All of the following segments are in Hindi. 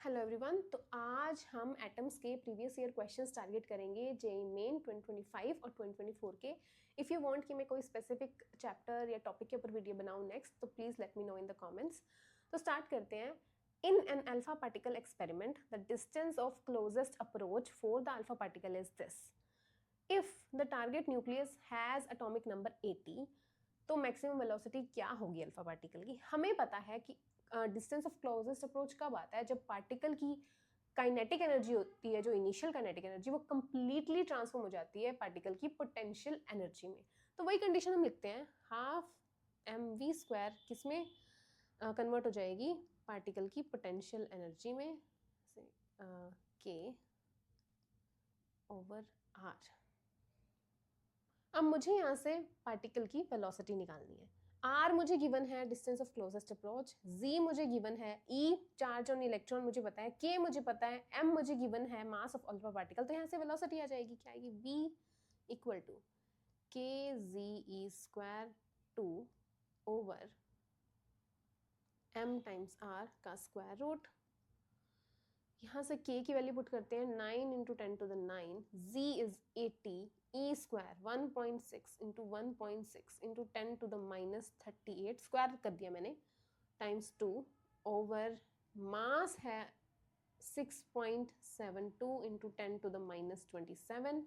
Hello everyone. तो आज हम एटम्स के प्रीवियस ईयर क्वेश्चंस टारगेट करेंगे जेईई मेन 2025 और 2024 के। इफ़ यू वांट कि मैं कोई स्पेसिफिक चैप्टर या टॉपिक के ऊपर वीडियो बनाऊं नेक्स्ट, तो please let me know in the comments. तो स्टार्ट करते हैं। In an alpha particle experiment the distance of closest approach for the alpha particle is this. If the target nucleus has atomic number 80, तो मैक्सिमम वेलोसिटी क्या होगी अल्फा पार्टिकल की। हमें पता है कि डिस्टेंस ऑफ क्लोजेस्ट अप्रोच कब आता है, जब पार्टिकल की काइनेटिक एनर्जी होती है, जो इनिशियल काइनेटिक एनर्जी, वो कंप्लीटली ट्रांसफॉर्म हो जाती है पार्टिकल की पोटेंशियल एनर्जी में। तो वही कंडीशन हम लिखते हैं, हाफ mv² किसमें कन्वर्ट हो जाएगी, पार्टिकल की पोटेंशियल एनर्जी में, k ओवर r। अब मुझे यहाँ से पार्टिकल की वेलोसिटी निकालनी है। r मुझे गिवन है distance of closest approach, z मुझे गिवन है, e चार्ज ऑन इलेक्ट्रॉन मुझे पता है, k मुझे पता है, m मुझे गिवन है मास ऑफ अल्फा पार्टिकल। तो यहाँ से वेलोसिटी आ जाएगी, क्या आएगी, v equal to kze² 2 over m times r का स्क्वायर रूट। यहाँ से k की वैल्यू पुट करते हैं, 9 into 10 to the 9, z is 80, e² 1.6 into 1.6 into 10 to the minus 38 square कर दिया मैंने, टाइम्स 2 ओवर मास है 6.72 इंटू 10 टू द माइनस 27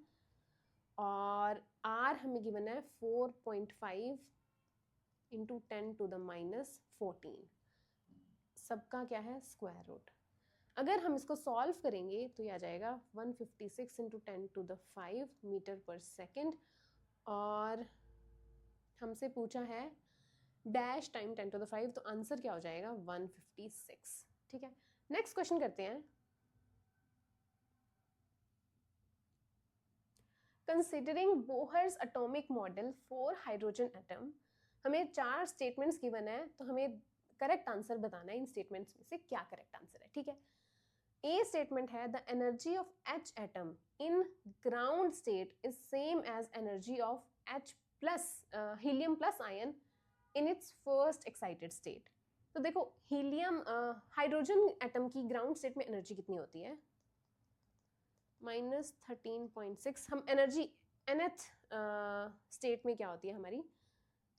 और r हमें गिवन है 4.5 इंटू 10 टू द माइनस 14। सबका क्या है, स्क्वायर रूट। अगर हम इसको सॉल्व करेंगे तो ये आ जाएगा 156 इंटू 10 टू द 5 मीटर पर सेकेंड, और हमसे पूछा है डैश टाइम 10 टू द 5, तो आंसर क्या हो जाएगा, 156। ठीक है, नेक्स्ट क्वेश्चन करते हैं। Considering Bohr's atomic model for hydrogen atom, हमें 4 स्टेटमेंट्स गिवन है, तो हमें करेक्ट आंसर बताना है इन स्टेटमेंट्स में से क्या करेक्ट आंसर है। ठीक है, ए स्टेटमेंट है the energy of H atom in ground state is same as energy of H plus helium plus ion in its first excited state. तो देखो, हीलियम हाइड्रोजन एटम की ग्राउंड स्टेट में एनर्जी कितनी होती है, -13.6। हम एनर्जी nth स्टेट में क्या होती है हमारी,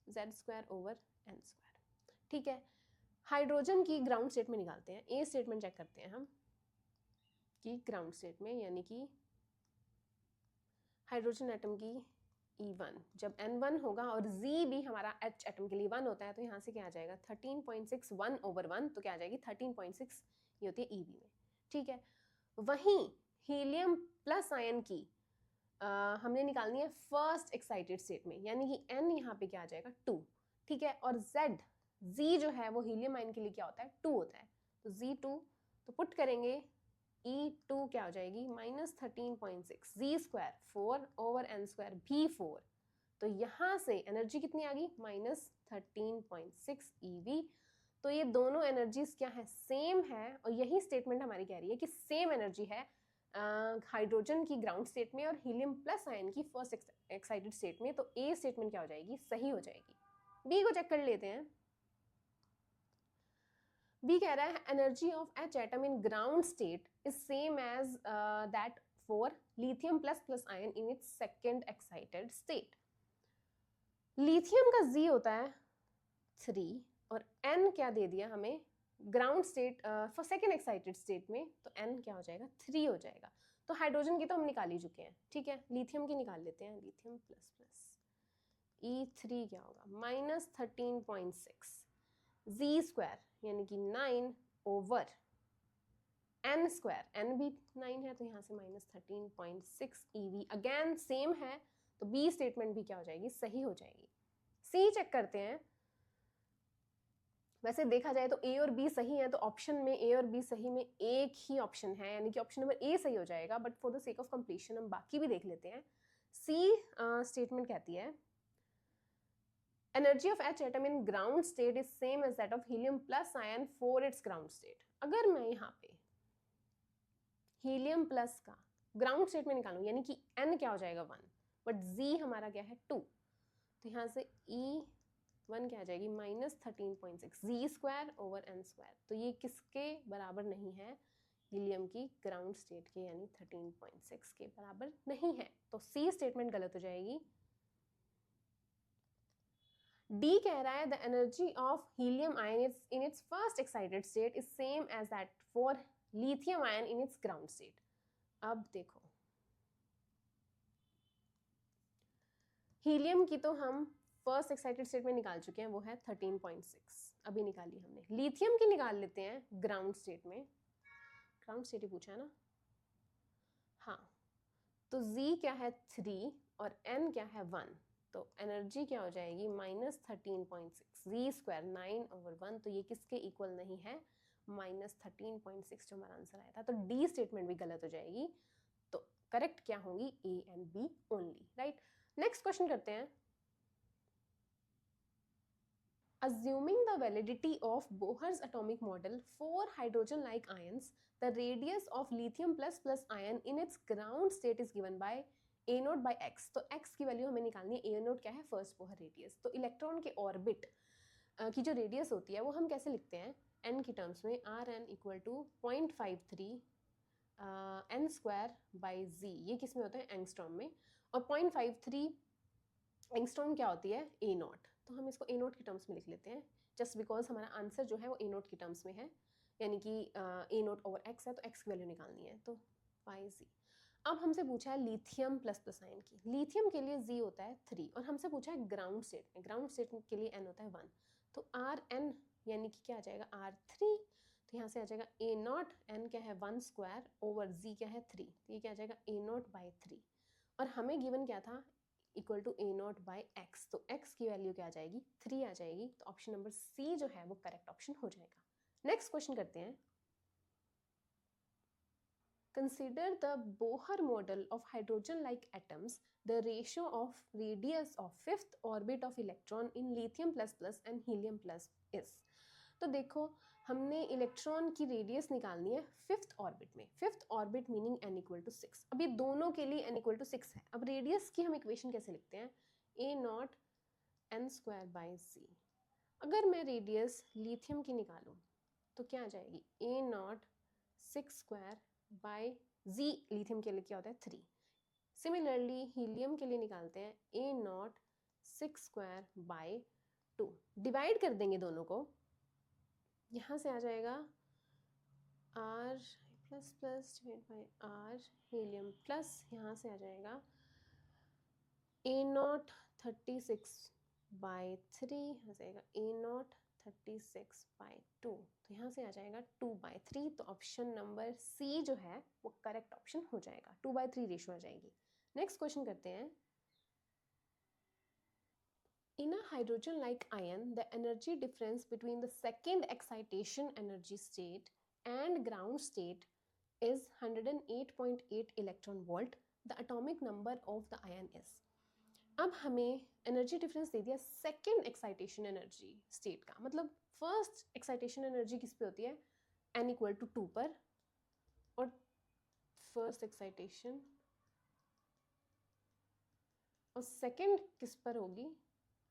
z² ओवर n²। ठीक है, हाइड्रोजन की ग्राउंड स्टेट में निकालते हैं। ए स्टेटमेंट चेक करते हैं हम कि ग्राउंड स्टेट में, यानी कि हाइड्रोजन एटम की E1 जब N1 होगा और Z भी हमारा H एटम के लिए 1 होता है, तो यहाँ से क्या आ जाएगा, 13.6 1 ओवर 1, तो क्या आ जाएगी 13.6, ये होती है EB में। ठीक है, वहीं हीलियम प्लस आयन की हमने निकालनी है फर्स्ट एक्साइटेड स्टेट में, यानी कि N यहाँ पे क्या आ जाएगा, 2। ठीक है, और Z जो है वो हीलियम आयन के लिए क्या होता है, 2 होता है, तो Z2, तो पुट करेंगे E2 क्या हो जाएगी, -13.6, Z² 4 ओवर n² भी 4, तो यहाँ से एनर्जी कितनी आ गई, -13.6 EV। तो ये दोनों एनर्जीज क्या है, सेम है, और यही स्टेटमेंट हमारी कह रही है कि सेम एनर्जी है हाइड्रोजन की ग्राउंड स्टेट में और हीलियम प्लस आयन की फर्स्ट एक्साइटेड स्टेट में। तो ए स्टेटमेंट क्या हो जाएगी, सही हो जाएगी। बी को चेक कर लेते हैं। बी कह रहा है energy of H atom in ground state is same as that for lithium plus plus ion in its second excited state. Lithium का Z होता है 3 और N क्या दे दिया हमें, ground state for second excited state में, तो N क्या हो जाएगा, 3 हो जाएगा। तो हाइड्रोजन की तो हम निकाल ही चुके हैं। ठीक है, लिथियम की निकाल लेते हैं, लिथियम प्लस प्लस E3 क्या होगा, -13.6 Z² यानी कि 9 ओवर n², n भी 9 है, तो यहाँ से -13.6 EV अगेन सेम है, तो बी स्टेटमेंट भी क्या हो जाएगी, सही हो जाएगी। सी चेक करते हैं। वैसे देखा जाए तो ए और बी सही है, तो ऑप्शन में ए और बी सही में एक ही ऑप्शन है, यानी कि ऑप्शन नंबर ए सही हो जाएगा, but for the sake of completion हम बाकी भी देख लेते हैं। सी स्टेटमेंट कहती है energy of H atom in ground state is same as that of helium plus ion for its ground state. अगर मैं यहाँ पे हीलियम प्लस का ग्राउंड स्टेट में निकालूं, यानी कि N क्या हो जाएगा, 1, बट Z हमारा क्या है, 2, तो यहाँ से E1 क्या आ जाएगी, -13.6 Z² ओवर n²। तो ये किसके बराबर नहीं है, हीलियम की ग्राउंड स्टेट के यानी 13.6 के बराबर नहीं है, तो सी स्टेटमेंट गलत हो जाएगी। डी कह रहा है the energy of helium ion in its first excited state is same as that for lithium ion in its ground state. अब देखो, हीलियम की तो हम फर्स्ट एक्साइटेड स्टेट में निकाल चुके हैं, वो है 13.6 अभी निकाली हमने। लिथियम की निकाल लेते हैं ग्राउंड स्टेट में, ग्राउंड स्टेट ही पूछा है ना। हाँ, तो Z क्या है 3 और N क्या है 1, तो एनर्जी क्या हो जाएगी -13.6 Z स्क्वायर 9/1, तो ये किसके इक्वल नहीं है, -13.6 जो हमारा आंसर आया था। तो डी स्टेटमेंट भी गलत हो जाएगी, तो करेक्ट क्या होंगी A and B only, right. Next question करते हैं। Assuming the validity of Bohr's atomic model for hydrogen-like ions, the radius of lithium plus ion in its ground state is given by a note by x. तो x की वैल्यू हमें निकालनी है, a नोट क्या है फर्स्ट बोहर रेडियस। तो इलेक्ट्रॉन के ऑर्बिट की जो रेडियस होती है वो हम कैसे लिखते हैं, n की टर्म्स में, R n equal to 0.53 n square by z, ये किस में होता है एंगस्ट्रॉम में, और 0.53 एंगस्ट्रॉम क्या होती है ए नॉट। तो हम इसको ए नोट की टर्म्स में लिख लेते हैं, जस्ट बिकॉज हमारा आंसर जो है वो ए नोट की टर्म्स में है, यानी कि ए नोट ओवर एक्स है, तो एक्स की वैल्यू निकालनी है, तो पाई जी। अब हमसे पूछा है लिथियम प्लस आयन की। लिथियम के लिए जी होता है 3 और हमसे पूछा है ग्राउंड स्टेट में, ग्राउंड स्टेट के लिए एन होता है 1, तो आर एन यानी कि क्या आ जाएगा R3, तो यहाँ से आ जाएगा ए नॉट, एन क्या है 1 स्क्वायर ओवर जी क्या है 3, तो ये क्या आ जाएगा ए नॉट बाई 3, और हमें गिवन क्या था equal to a naught by x, तो एक्स की वैल्यू क्या आ जाएगी 3 आ जाएगी, तो ऑप्शन नंबर सी जो है वो करेक्ट ऑप्शन हो जाएगा। नेक्स्ट क्वेश्चन करते हैं। Consider the Bohr model of hydrogen-like atoms. The ratio of radius of fifth orbit of electron in lithium plus and helium plus is। तो देखो, हमने इलेक्ट्रॉन की रेडियस निकालनी है फिफ्थ ऑर्बिट में, fifth orbit meaning n equal to 6। अब ये दोनों के लिए n इक्वल टू 6 है। अब रेडियस की हम इक्वेशन कैसे लिखते हैं, a not n square by c। अगर मैं रेडियस लिथियम की निकालूं तो क्या आ जाएगी, a naught 6 square by Z, lithium के लिए क्या होता है 3। सिमिलरली हीलियम के लिए निकालते हैं a naught 6 square by 2, divide कर देंगे दोनों को, यहाँ से आ जाएगा R plus divide by R helium plus, यहाँ से आ जाएगा ए नॉट 36 बाई 3, यहाँ से आएगा ए नॉट 36 बाई 2, तो यहाँ से आ जाएगा 2/3, तो ऑप्शन नंबर सी जो है वो करेक्ट ऑप्शन हो जाएगा, 2/3 रेशियो आ जाएगी। नेक्स्ट क्वेश्चन करते हैं। In a hydrogen-like ion, the energy difference between the second excitation energy state and ground state is 108.8 electron volt. The atomic number of the ion is। अब हमें एनर्जी डिफरेंस दे दिया सेकेंड एक्साइटेशन एनर्जी स्टेट का, मतलब फर्स्ट एक्साइटेशन एनर्जी किस पे होती है n इक्वल टू 2 पर, और फर्स्ट एक्साइटेशन और सेकेंड किस पर होगी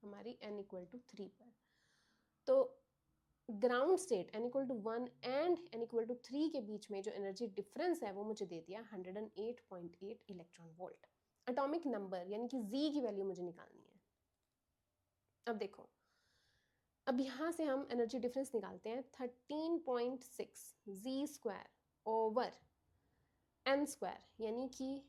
हमारी n इक्वल टू 3 पर। तो ground state n equal to 1 and n equal to 3 के बीच में जो एनर्जी डिफरेंस है वो मुझे दे दिया 108.8 इलेक्ट्रॉन वोल्ट। एटॉमिक नंबर यानी कि Z की वैल्यू मुझे निकालनी है। अब देखो, अब यहाँ से हम एनर्जी डिफरेंस निकालते हैं 13.6 Z square over n square, यानी कि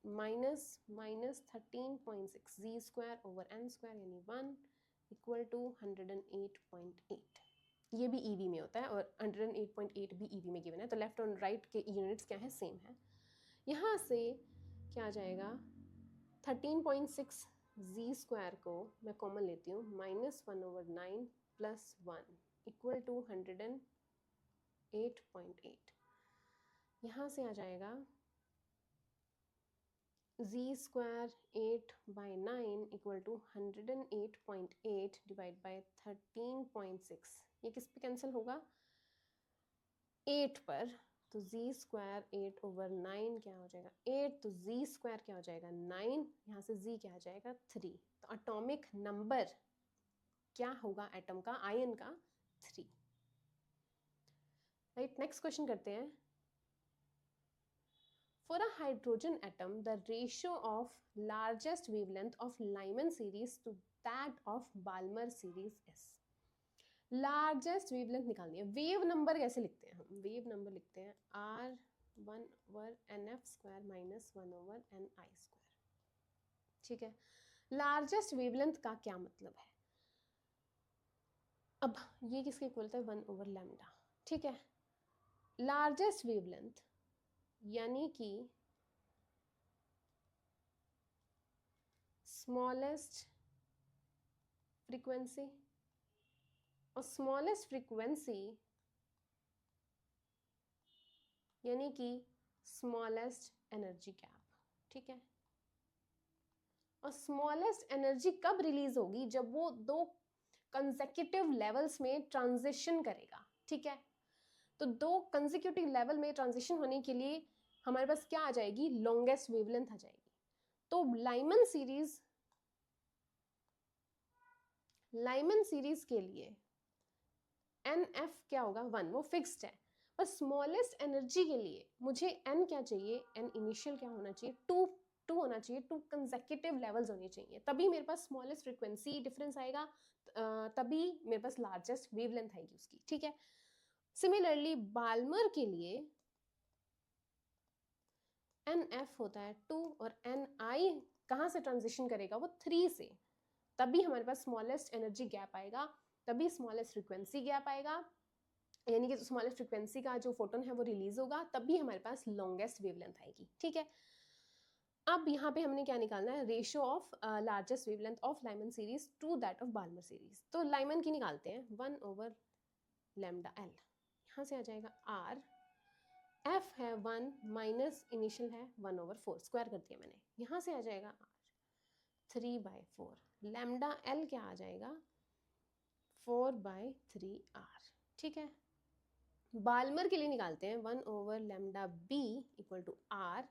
-13.6 Z square over n square यानी 1 इक्वल टू 108.8। ये भी EV में होता है और 108.8 भी EV में गिवन है, तो लेफ्ट और राइट के यूनिट्स क्या है सेम है। यहाँ से क्या आ जाएगा 13.6 Z स्क्वायर को मैं कॉमन लेती हूँ, -1/9 प्लस 1 इक्वल टू 108.8। यहाँ से आ जाएगा Z square 8/9 equal to 108.8 divide by 13.6, ये किस पे कैंसिल होगा 8 पर, तो Z स्क्वायर 8/9 क्या हो जाएगा 8, तो Z स्क्वायर क्या हो जाएगा 9, यहाँ से Z क्या आ जाएगा 3, तो एटॉमिक नंबर क्या होगा एटम का आयन का 3। राइट, नेक्स्ट क्वेश्चन करते हैं. For a hydrogen atom, the ratio of largest wavelength of Lyman series to that of Balmer series is. Largest wavelength निकालनी है. वेव नंबर कैसे लिखते हैं हम? वेव नंबर लिखते हैं R1/NF² माइनस 1/NI². ठीक है, लार्जेस्ट वेवलेंथ का क्या मतलब है? अब ये किसके इक्वल है? 1/λ. ठीक है, लार्जेस्ट वेवलेंथ यानी कि स्मॉलेस्ट फ्रीक्वेंसी, और स्मॉलेस्ट फ्रीक्वेंसी यानी कि स्मॉलेस्ट एनर्जी गैप. ठीक है, और स्मॉलेस्ट एनर्जी कब रिलीज होगी? जब वो दो कंसेक्यूटिव लेवल्स में ट्रांजिशन करेगा. ठीक है, तो दो कंसेक्यूटिव लेवल में ट्रांजिशन होने के लिए हमारे पास क्या आ जाएगी? लॉन्गेस्ट वेवलेंथ आ जाएगी. तो लाइमन सीरीज के लिए NF क्या होगा? 1, वो फिक्स्ड है. पर स्मॉलेस्ट एनर्जी के लिए मुझे N क्या चाहिए? N इनिशियल क्या होना चाहिए? 2 होना चाहिए. 2 कंसेक्यूटिव लेवल्स होने चाहिए, तभी मेरे पास स्मॉलेस्ट फ्रीक्वेंसी डिफरेंस आएगा, तभी मेरे पास लार्जेस्ट वेवलेंथ आएगी उसकी. ठीक है, सिमिलरली बाल्मर के लिए NF होता है 2 और NI कहाँ से ट्रांजिशन करेगा? वो 3 से. तभी हमारे पास स्मॉलेस्ट एनर्जी गैप आएगा, तभी स्मॉलेस्ट फ्रीक्वेंसी गैप आएगा, यानी कि स्मॉलेस्ट फ्रीक्वेंसी का जो फोटोन है वो रिलीज होगा, तभी हमारे पास लॉन्गेस्ट वेवलेंथ आएगी. ठीक है, अब यहाँ पे हमने क्या निकालना है? Ratio of largest wavelength of Lyman series to that of Balmer series. तो लाइमन की निकालते हैं. 1/λL, यहाँ से आ जाएगा R. F है 1 माइनस इनिशियल है 1/4, स्क्वायर कर दिया मैंने. यहाँ से आ जाएगा R 3/4. लैम्डा L क्या आ जाएगा? 4/3R. ठीक है, बाल्मर के लिए निकालते हैं. 1/λB equal to R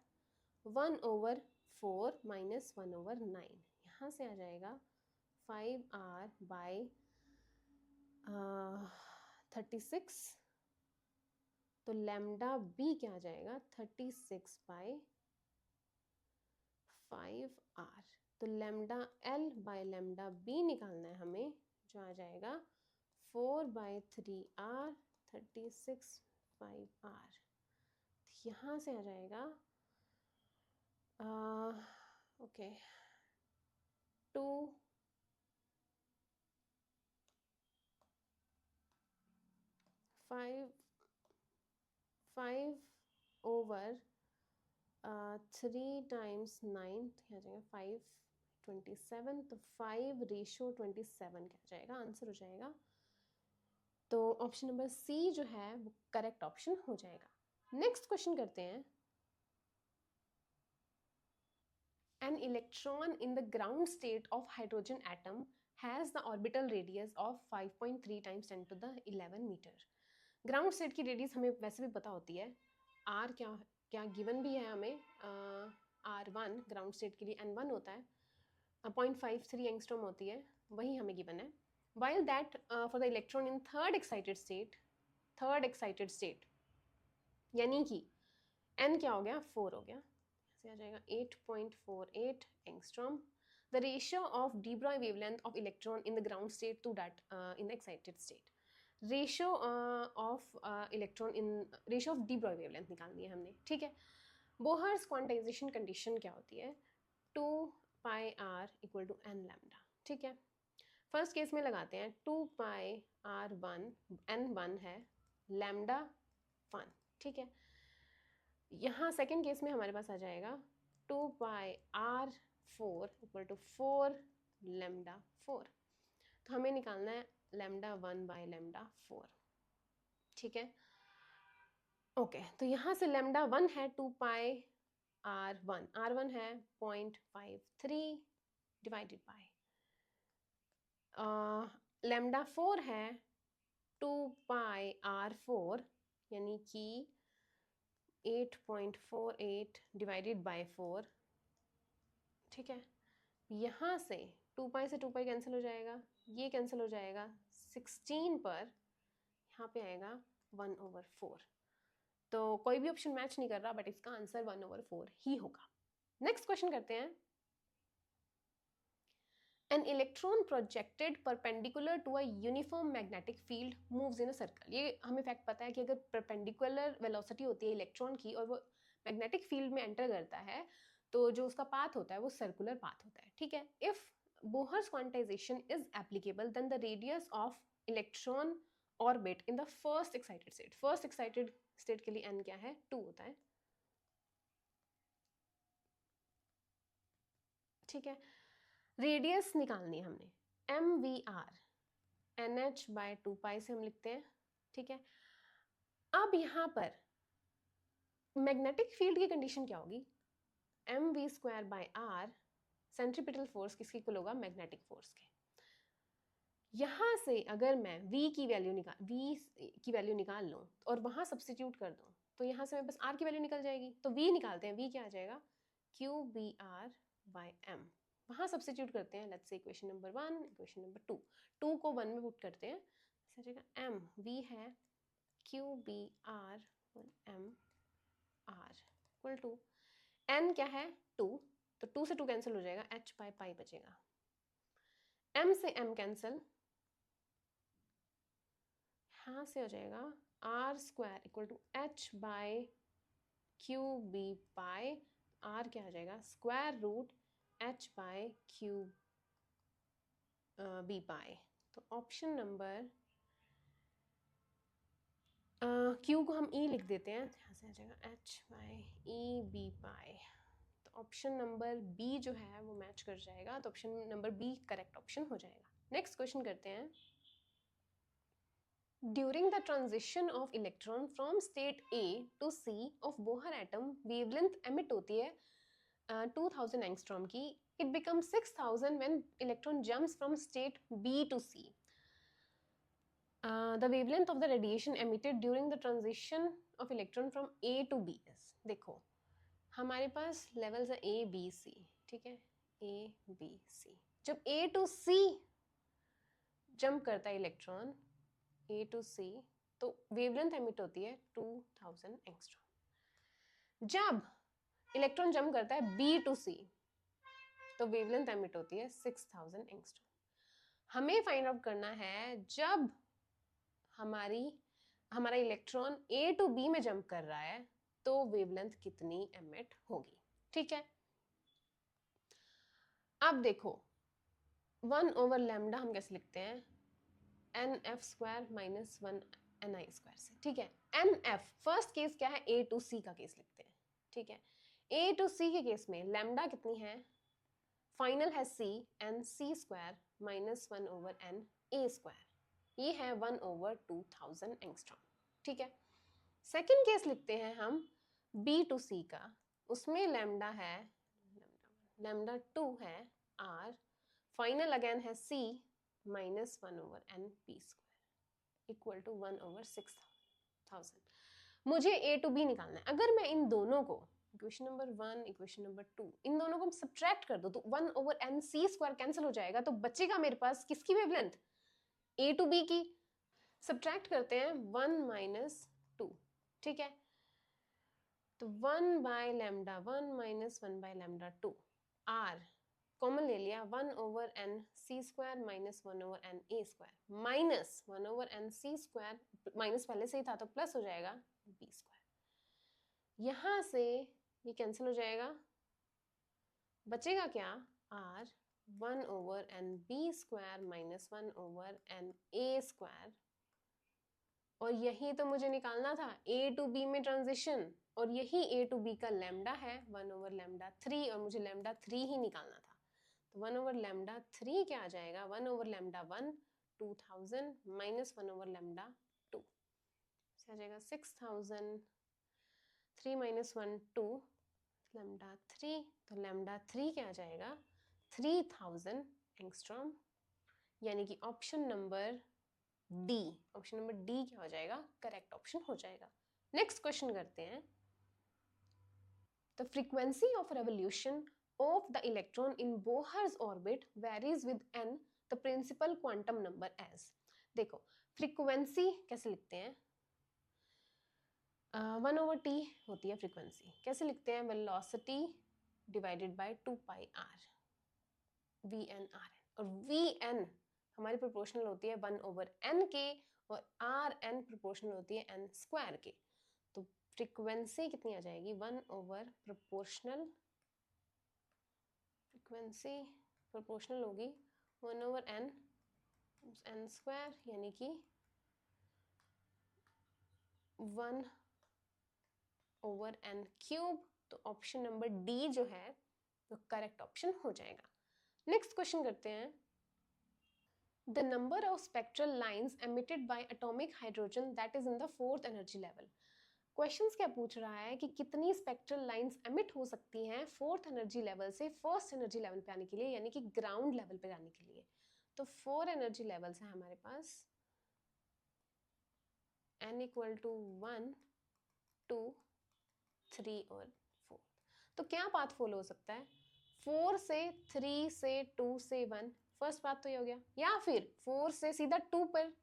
1/4 minus 1/9. यहाँ से आ जाएगा 5R/36. तो लैम्डा B क्या आ जाएगा? 36/5R. तो लैम्डा L/लैम्डा B निकालना है हमें, जो आ जाएगा 4/3R 36/5R. यहाँ से आ जाएगा ओके 2 5/3 टाइम्स 9, क्या आ जाएगा? 5/27. तो 5/27 क्या आ जाएगा? आंसर हो जाएगा. तो ऑप्शन नंबर C जो है वो करेक्ट ऑप्शन हो जाएगा. नेक्स्ट क्वेश्चन करते हैं. An electron in the ground state of hydrogen atom has the orbital radius of 5.3 times 10 to the 11 meter. Ground state की रेडियस हमें वैसे भी पता होती है. R क्या गिवन भी है हमें. R1 ग्राउंड स्टेट के लिए N1 होता है, 0.53 एंगस्ट्रॉम होती है, वही हमें गिवन है. While that for the electron in third excited state यानी कि N क्या हो गया? 4 हो गया. से आ जाएगा 8.48 angstrom. The ratio of de Broglie wavelength of electron in the ground state to that in the excited state. Ratio of de Broglie wavelength निकालनी है हमने. ठीक है, बोहर्स क्वांटाइजेशन कंडीशन क्या होती है? 2πr equal to n lambda. ठीक है, फर्स्ट केस में लगाते हैं 2πr1 n1 है, लैम्डा 1. ठीक है, यहाँ सेकेंड केस में हमारे पास आ जाएगा 2πr4 इक्वल टू 4 लैम्डा 4. तो हमें निकालना है लैम्डा 1/λ4. ठीक है, ओके. तो यहाँ से लैम्डा 1 है 2πr1, R1 है 0.53 डिवाइडेड बाय लैम्डा 4 है 2πr4 यानी कि 8.48 डिवाइडेड बाय 4. ठीक है, यहाँ से 2π से 2π कैंसिल हो जाएगा, ये कैंसिल हो जाएगा. 16 पर यहाँ पे आएगा 1/4। तो कोई भी ऑप्शन मैच नहीं कर रहा, बट इसका आंसर 1/4 ही होगा। नेक्स्ट क्वेश्चन करते हैं। An electron projected perpendicular to a uniform magnetic field moves in a circle। ये हमें फैक्ट पता है कि अगर परपेंडिकुलर वेलोसिटी होती है इलेक्ट्रॉन की और वो मैग्नेटिक फील्ड में एंटर करता है तो जो उसका पाथ होता है वो सर्कुलर पाथ होता है, ठीक है। If Bohr's quantization is applicable then the radius of electron orbit in the first excited state. First excited state के लिए n क्या है, 2 होता है, ठीक है। रेडियस निकालनी है हमने, mvr nh/2 से हम लिखते हैं, ठीक है। अब यहाँ पर मैग्नेटिक फील्ड की कंडीशन क्या होगी, mv²/r सेंट्रीपिटल फोर्स किसकी इक्वल होगा, मैग्नेटिक फोर्स के। यहाँ से अगर मैं v की वैल्यू निकाल लूँ और वहाँ सब्स्टिट्यूट कर दूँ तो यहाँ से मेरे पास r की वैल्यू निकल जाएगी। तो v निकालते हैं, v क्या आ जाएगा, qbr/m। वहाँ सब्स्टिट्यूट करते हैं, let's say equation number 1, equation number 2, 2 को 1 में पुट करते हैं, आ जाएगा m, v है qbr/m r equal to n क्या है 2, तो 2 से 2 कैंसिल हो जाएगा, h/π बचेगा, m से m कैंसिल, यहाँ से हो जाएगा r² equal to h/qb/, r क्या आ जाएगा, √h/qb/। तो ऑप्शन नंबर q को हम e लिख देते हैं, यहाँ से आ जाएगा h/e/b/। तो ऑप्शन नंबर b जो है वो मैच कर जाएगा, तो option number b correct option हो जाएगा। नेक्स्ट क्वेश्चन करते हैं। During the transition of electron from state A to C of Bohr atom, wavelength emit होती है 2000 angstrom की, it becomes 6000 when electron jumps from state B to C. The wavelength of the radiation emitted during the transition of electron from A to B is, देखो हमारे पास लेवल्स है A B C, ठीक है, A B C। जब A to C जंप करता है इलेक्ट्रॉन A to C तो वेवलेंथ एमिट होती है 2000 एंगस्ट्रॉम। जब इलेक्ट्रॉन जंप करता है B to C तो वेवलेंथ एमिट होती है 6000 एंगस्ट्रॉम। हमें फाइंड आउट करना है जब हमारा इलेक्ट्रॉन A to B में जंप कर रहा है तो वेवलेंथ कितनी एमिट होगी, ठीक है। अब देखो 1/λ हम कैसे लिखते हैं, nf² - 1ni² से, ठीक है। nf फर्स्ट केस क्या है, A to C का केस लिखते हैं, ठीक है। A to C के केस में लैम्डा कितनी है, फाइनल है C, nc² - 1/na², ये है 1/2000 एंगस्ट्रॉम, ठीक है। सेकेंड केस लिखते हैं हम B to C का, उसमें लैम्डा है λ2 है R, फाइनल अगेन है C - 1/np² इक्वल टू 1/6000। मुझे A to B निकालना है। अगर मैं इन दोनों को इक्वेशन नंबर 1, इक्वेशन नंबर 2, इन दोनों को सब्ट्रैक्ट कर दो तो 1/nc² कैंसिल हो जाएगा, तो बचेगा मेरे पास किसकी वेवलेंथ, A to B की। सब्ट्रैक्ट करते हैं 1 - 2, ठीक है। तो 1/λ1 - 1/λ2, R कॉमन ले लिया, 1/nc² - 1/na² minus 1/nc² minus पहले से ही था तो प्लस हो जाएगा b²। यहाँ से ये कैंसिल हो जाएगा, बचेगा क्या, R 1/nb² - 1/na²। और यही तो मुझे निकालना था A to B में ट्रांजिशन, और यही A to B का लैम्डा है 1/λ3, और मुझे λ3 ही निकालना था। तो 1/λ3 क्या आ जाएगा, 1/λ1 2000 माइनस 1/λ2 आ जाएगा 6000, 3 - 1 2 λ3, तो λ3 क्या आ जाएगा 3000 एंगस्ट्रॉम, यानी कि option number D, option number D क्या हो जाएगा, करेक्ट ऑप्शन हो जाएगा। नेक्स्ट क्वेश्चन करते हैं। The frequency of revolution of the electron in Bohr's orbit varies with n, the principal quantum number as। देखो फ्रीक्वेंसी कैसे लिखते हैं, 1/t होती है फ्रीक्वेंसी। कैसे लिखते हैं? Velocity divided by 2πr VN/RN, और VN हमारी प्रोपोर्शनल होती है 1/n के, और RN प्रोपोर्शनल होती है n स्क्वायर के। तो फ्रीक्वेंसी कितनी आ जाएगी? 1/, फ्रीक्वेंसी प्रोपोर्शनल होगी 1/n n स्क्वायर, यानी कि 1/n³। तो ऑप्शन नंबर डी जो है वो करेक्ट ऑप्शन हो जाएगा। नेक्स्ट क्वेश्चन करते हैं। The number of spectral lines emitted by atomic hydrogen that is in the 4th energy level. Questions क्या पूछ रहा है कि कितनी स्पेक्ट्रल लाइंस एमिट हो सकती हैं 4th एनर्जी लेवल से 1st एनर्जी लेवल पे आने के लिए, यानी कि ग्राउंड लेवल पे जाने के लिए। तो 4 एनर्जी लेवल्स हैं हमारे पास, n इक्वल टू 1, 2, 3 और 4। तो क्या पाथ फॉलो हो सकता है? 4 से 3 से 2 से 1, फर्स्ट पाथ तो ये हो गया, या फिर 4 से सीधा 2 पर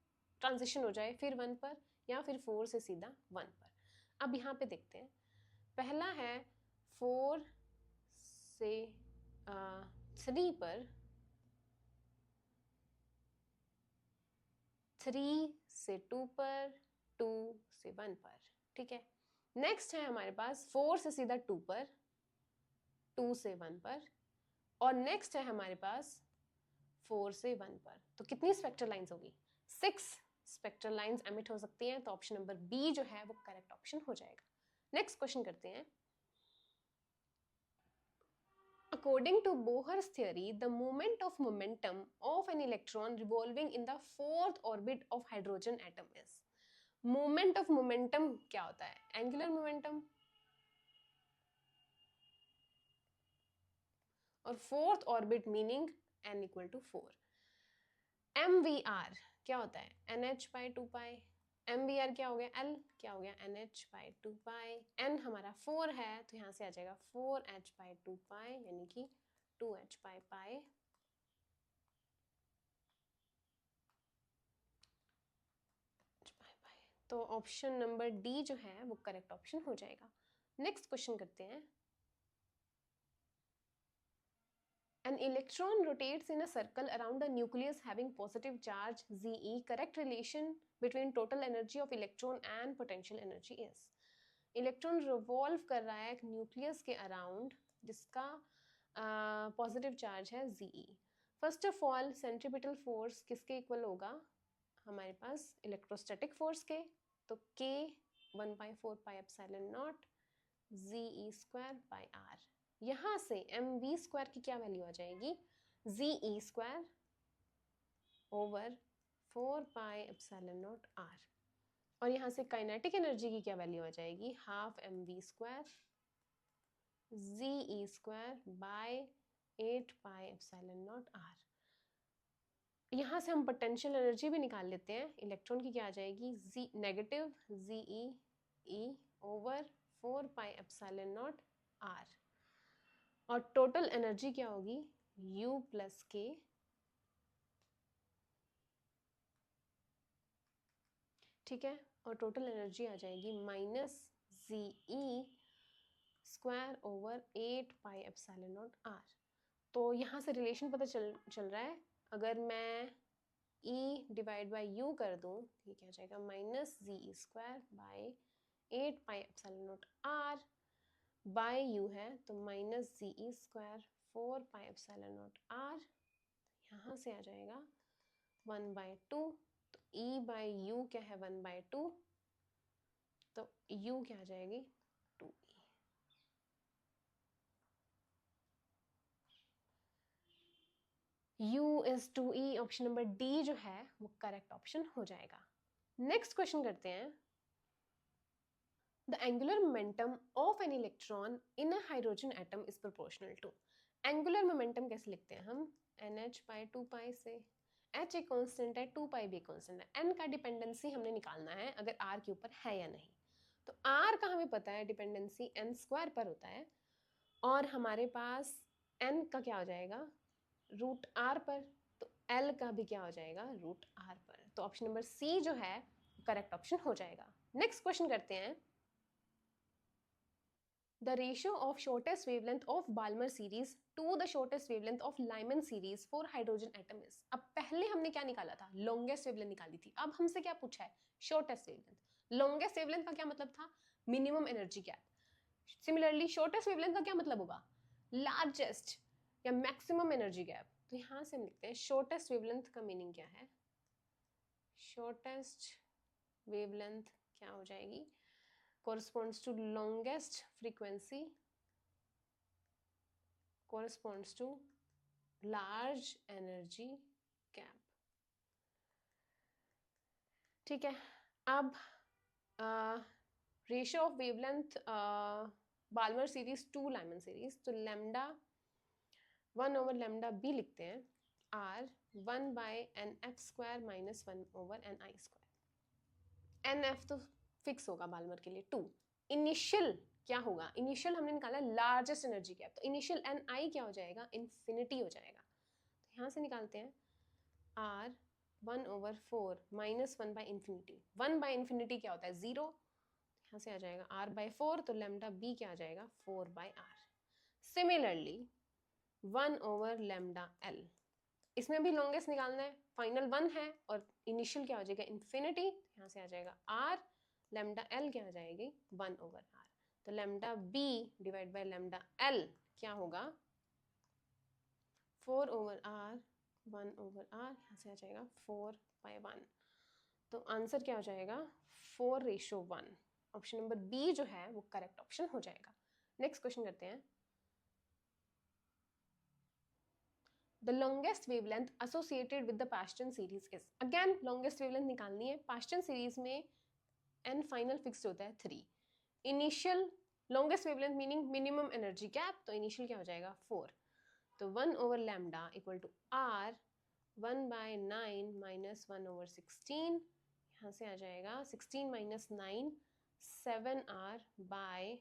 ट्रांजिशन हो जाए फिर 1 पर, या फिर 4 से सीधा 1 पर। अब यहाँ पे देखते हैं। पहला है 4 से 3 पर, 3 से 2 पर, 2 से 1 पर, ठीक है। नेक्स्ट है हमारे पास 4 से सीधा 2 पर, 2 से 1 पर, और नेक्स्ट है हमारे पास 4 से 1 पर। तो कितनी स्पेक्ट्रल लाइंस होगी? 6 स्पेक्ट्रल लाइंस एमिट हो सकती हैं। तो ऑप्शन नंबर बी जो है वो करेक्ट ऑप्शन हो जाएगा। नेक्स्ट क्वेश्चन करते हैं। According to Bohr's theory, the moment of momentum of an electron revolving in the 4th orbit of hydrogen atom is. Moment of momentum क्या होता है? Angular momentum, और 4th orbit meaning n equal to 4. MVR क्या होता है? NH/2π। MVR क्या हो गया? L क्या हो गया? NH/2π। n हमारा 4 है, तो यहाँ से आ जाएगा 4h/2π, यानी कि 2h/π। तो ऑप्शन नंबर डी जो है वो करेक्ट ऑप्शन हो जाएगा। नेक्स्ट क्वेश्चन करते हैं। An electron rotates in a circle around a nucleus having positive charge Ze. Correct relation between total energy of electron and potential energy is. Electron revolve कर रहा है एक न्यूक्लियस के अराउंड जिसका पॉजिटिव चार्ज है Ze। First of all centripetal force किसके इक्वल होगा? हमारे पास इलेक्ट्रोस्टैटिक फोर्स के। तो K 1/4πε0 Ze²/r। यहाँ से mv² की क्या वैल्यू आ जाएगी? Ze² over 4πε0r। और यहाँ से काइनेटिक एनर्जी की क्या वैल्यू आ जाएगी? Half mv² Ze²/8πε0r। यहाँ से हम पोटेंशियल एनर्जी भी निकाल लेते हैं। इलेक्ट्रॉन की क्या आ जाएगी? Negative Ze over 4πε0r। और टोटल एनर्जी क्या होगी? U + K, ठीक है। और टोटल एनर्जी आ जाएगी -Ze² ओवर 8πε0r। तो यहाँ से रिलेशन पता चल रहा है। अगर मैं E/U कर दूँ, ये क्या हो जाएगा? -Ze²/8πε0r बाय U है, तो -Ze² 4πε0r। यहाँ से आ जाएगा 1/2। तो E/U क्या है? 1/2। तो U क्या आ जाएगी? 2E। U is 2E। Option number D जो है वो करेक्ट ऑप्शन हो जाएगा। नेक्स्ट क्वेश्चन करते हैं। The angular momentum of an electron in a hydrogen atom is proportional to. Angular momentum कैसे लिखते हैं हम? NH/2π से। H एक कांस्टेंट है, 2π भी कांस्टेंट है। N का डिपेंडेंसी हमने निकालना है अगर R के ऊपर है या नहीं। तो R का हमें पता है डिपेंडेंसी n² पर होता है, और हमारे पास N का क्या हो जाएगा? √R पर। तो L का भी क्या हो जाएगा? √R पर। तो ऑप्शन नंबर सी जो है करेक्ट ऑप्शन हो जाएगा। नेक्स्ट क्वेश्चन करते हैं। The ratio of shortest wavelength of Balmer series to the shortest wavelength of Lyman series for hydrogen atom is. अब पहले हमने क्या निकाला था, longest wavelength निकाली थी. अब हमसे क्या पूछा है, shortest wavelength. longest wavelength का क्या मतलब था, minimum energy gap. Similarly shortest wavelength का क्या मतलब होगा, largest या maximum energy gap. तो यहाँ से हम लिखते हैं shortest wavelength का मीनिंग क्या है, shortest wavelength क्या हो जाएगी, corresponds to longest frequency, corresponds to large energy gap. ठीक है. अब ratio of wavelength Balmer series to Lyman series, तो लैम्डा 1 ओवर लैम्डा बी लिखते हैं, R 1 by n f square minus 1 over n i square. N f तो फिक्स होगा बाल्मर के लिए 2. इनिशियल क्या होगा, इनिशियल हमने निकाला लार्जेस्ट एनर्जी गैप, तो इनिशियल एन आई क्या हो जाएगा, इन्फिनिटी हो जाएगा. तो यहाँ से निकालते हैं R 1 over 4 minus 1 by infinity. 1 by infinity क्या होता है, 0. यहाँ से आ जाएगा r बाई 4, तो लैम्डा b क्या आ जाएगा, 4 by r. Similarly 1 over lambda l, इसमें भी लॉन्गेस्ट निकालना है, फाइनल 1 है और इनिशियल क्या हो जाएगा, इन्फिनिटी. यहाँ से आ जाएगा r, लैम्डा l क्या आ जाएगी, 1 ओवर r. तो lambda b divide by lambda l क्या होगा, 4 ओवर r 1 ओवर r. यहाँ से आ जाएगा 4 बाई 1. तो आंसर क्या हो जाएगा, 4:1. ऑप्शन नंबर बी जो है वो करेक्ट ऑप्शन हो जाएगा. नेक्स्ट क्वेश्चन करते हैं. The longest wavelength associated with the Paschen series is. Again longest wavelength निकालनी है. Paschen series में n final fixed होता है 3. Initial longest wavelength meaning minimum energy gap, तो initial क्या हो जाएगा, 4. तो 1 over lambda equal to r 1 by 9 minus 1 over 16. यहाँ से आ जाएगा 16 minus 9 7r by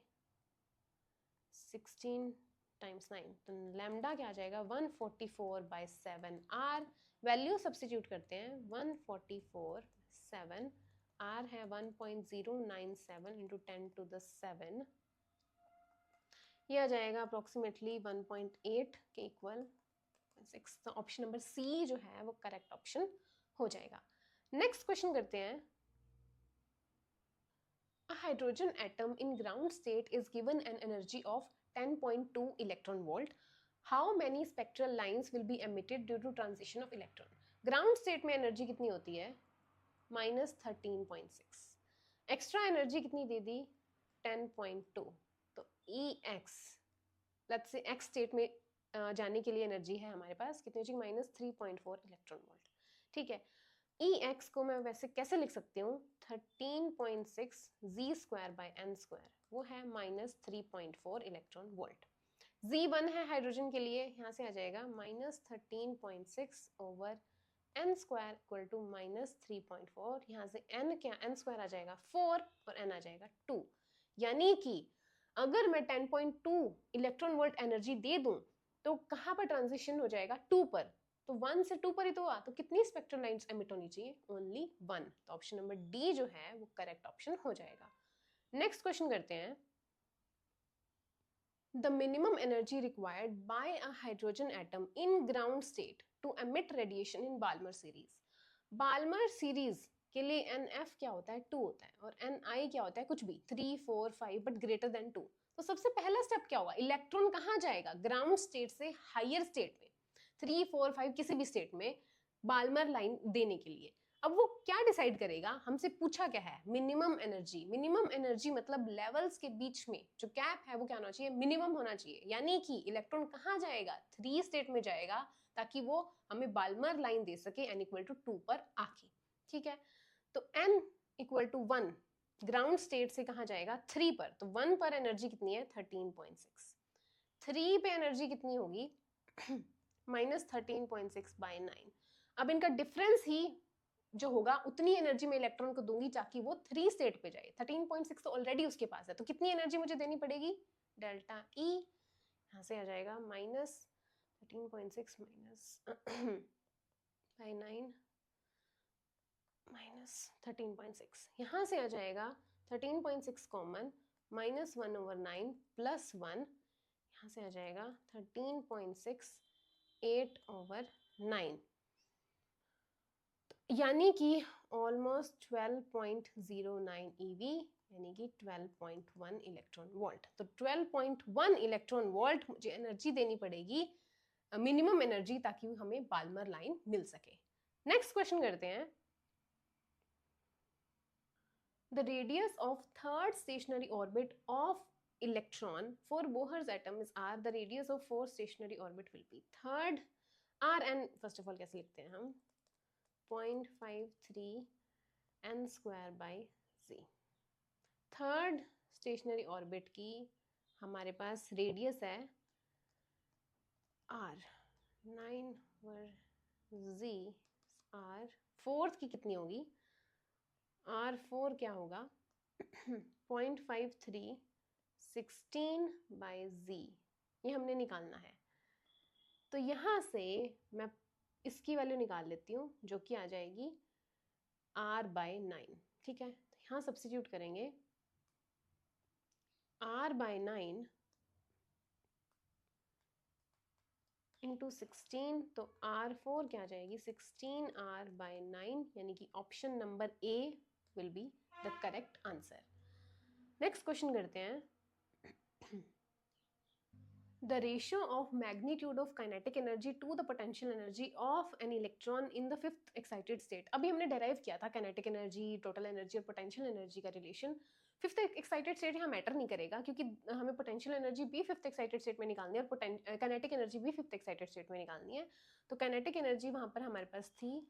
16 times 9. तो लैम्डा क्या आ जाएगा, 144 by 7r. वैल्यू सब्स्टिट्यूट करते हैं, 144 7, r है 1.097 into 10 to the 7. ये आ जाएगा अप्रोक्सीमेटली 1.8 के इक्वल 6. तो ऑप्शन नंबर सी जो है वो करेक्ट ऑप्शन हो जाएगा. नेक्स्ट क्वेश्चन करते हैं. A hydrogen atom in ground state is given an energy of 10.2 electron volt. How many spectral lines will be emitted due to transition of electron? Ground state में एनर्जी कितनी होती है, -13.6. एक्स्ट्रा एनर्जी कितनी दे दी, 10.2. तो EX, let's say X state में जाने के लिए एनर्जी है हमारे पास कितनी हो जाएगी, -3.4 इलेक्ट्रॉन वोल्ट. ठीक है. EX को मैं वैसे कैसे लिख सकती हूँ, 13.6 Z square by n square, वो है -3.4 इलेक्ट्रॉन वोल्ट. Z1 है हाइड्रोजन के लिए, यहाँ से आ जाएगा -13.6 over n square equal to -3.4. यहाँ से n क्या, n स्क्वायर आ जाएगा 4 और n आ जाएगा 2. यानी कि अगर मैं 10.2 इलेक्ट्रॉन वोल्ट एनर्जी दे दूं तो कहाँ पर ट्रांजिशन हो जाएगा, 2 पर. तो 1 से 2 पर ही तो हुआ, तो कितनी स्पेक्ट्रल लाइंस एमिट होनी चाहिए, ओनली 1. तो ऑप्शन नंबर डी जो है वो करेक्ट ऑप्शन हो जाएगा. नेक्स्ट क्वेश्चन करते हैं. The minimum energy required by a hydrogen atom in ground state to emit radiation in Balmer series. Balmer series के लिए NF क्या होता है, 2 होता है, और NI क्या होता है, कुछ भी 3 4 5 बट ग्रेटर देन 2. तो सबसे पहला स्टेप क्या होगा, इलेक्ट्रॉन कहाँ जाएगा, ग्राउंड स्टेट से हायर स्टेट में, 3 4 5 किसी भी स्टेट में बाल्मर लाइन देने के लिए. अब वो क्या डिसाइड करेगा, हमसे पूछा क्या है, मिनिमम एनर्जी. मिनिमम एनर्जी मतलब लेवल्स के बीच में जो गैप है वो क्या होना चाहिए, मिनिमम होना चाहिए. यानी कि इलेक्ट्रॉन कहाँ जाएगा, 3 स्टेट में जाएगा, ताकि वो हमें बाल्मर लाइन दे सके n इक्वल टू 2 पर आके. ठीक है. तो n equal to 1 ground state से कहाँ जाएगा, 3 पर. तो 1 पर एनर्जी कितनी है, 13.6. 3 पे एनर्जी कितनी होगी, -13.6 बाई 9. अब इनका डिफरेंस ही जो होगा उतनी एनर्जी में इलेक्ट्रॉन को दूंगी ताकि वो 3 स्टेट पे जाए. 13.6 तो ऑलरेडी उसके पास है, तो कितनी एनर्जी मुझे देनी पड़ेगी, डेल्टा E. यहाँ से आ जाएगा -13.6 माइनस बाई 9 -13.6. यहाँ से आ जाएगा 13.6 कॉमन, -1/9 + 1, यहाँ से आ जाएगा 13.68/9, यानी कि ऑलमोस्ट 12.09 EV, यानी कि 12.1 इलेक्ट्रॉन वोल्ट। तो 12.1 इलेक्ट्रॉन वोल्ट मुझे एनर्जी देनी पड़ेगी, मिनिमम एनर्जी, ताकि हमें बाल्मर लाइन मिल सके। नेक्स्ट क्वेश्चन करते हैं। The radius of third stationary orbit of electron for Bohr's atom is r. The radius of fourth stationary orbit will be third r, and first of all कैसे लिखते हैं हम, 0.53 n²/z। थर्ड स्टेशनरी ऑर्बिट की हमारे पास रेडियस है r, 9/z r। फोर्थ की कितनी होगी, R4 क्या होगा 0.53 16/z, ये हमने निकालना है। तो यहाँ से मैं इसकी वैल्यू निकाल लेती हूँ, जो कि आ जाएगी R/9। ठीक है, तो यहाँ सब्स्टिट्यूट करेंगे R/9 इंटू 16, तो R4 क्या आ जाएगी 16R/9, यानी कि option number A will be the correct answer. Next question करते हैं। The ratio of magnitude of kinetic energy to the potential energy of an electron in the fifth excited state। अभी हमने डेराइव किया था kinetic energy, total energy और potential energy का रिलेशन। फिफ्थ एक्साइटेड स्टेट यहाँ मैटर नहीं करेगा, क्योंकि हमें पोटेंशियल एनर्जी भी फिफ्थ एक्साइटेड स्टेट में निकालनी है और काइनेटिक एनर्जी भी फिफ्थ एक्साइटेड स्टेट में निकालनी है। तो काइनेटिक एनर्जी वहाँ पर हमारे पास थी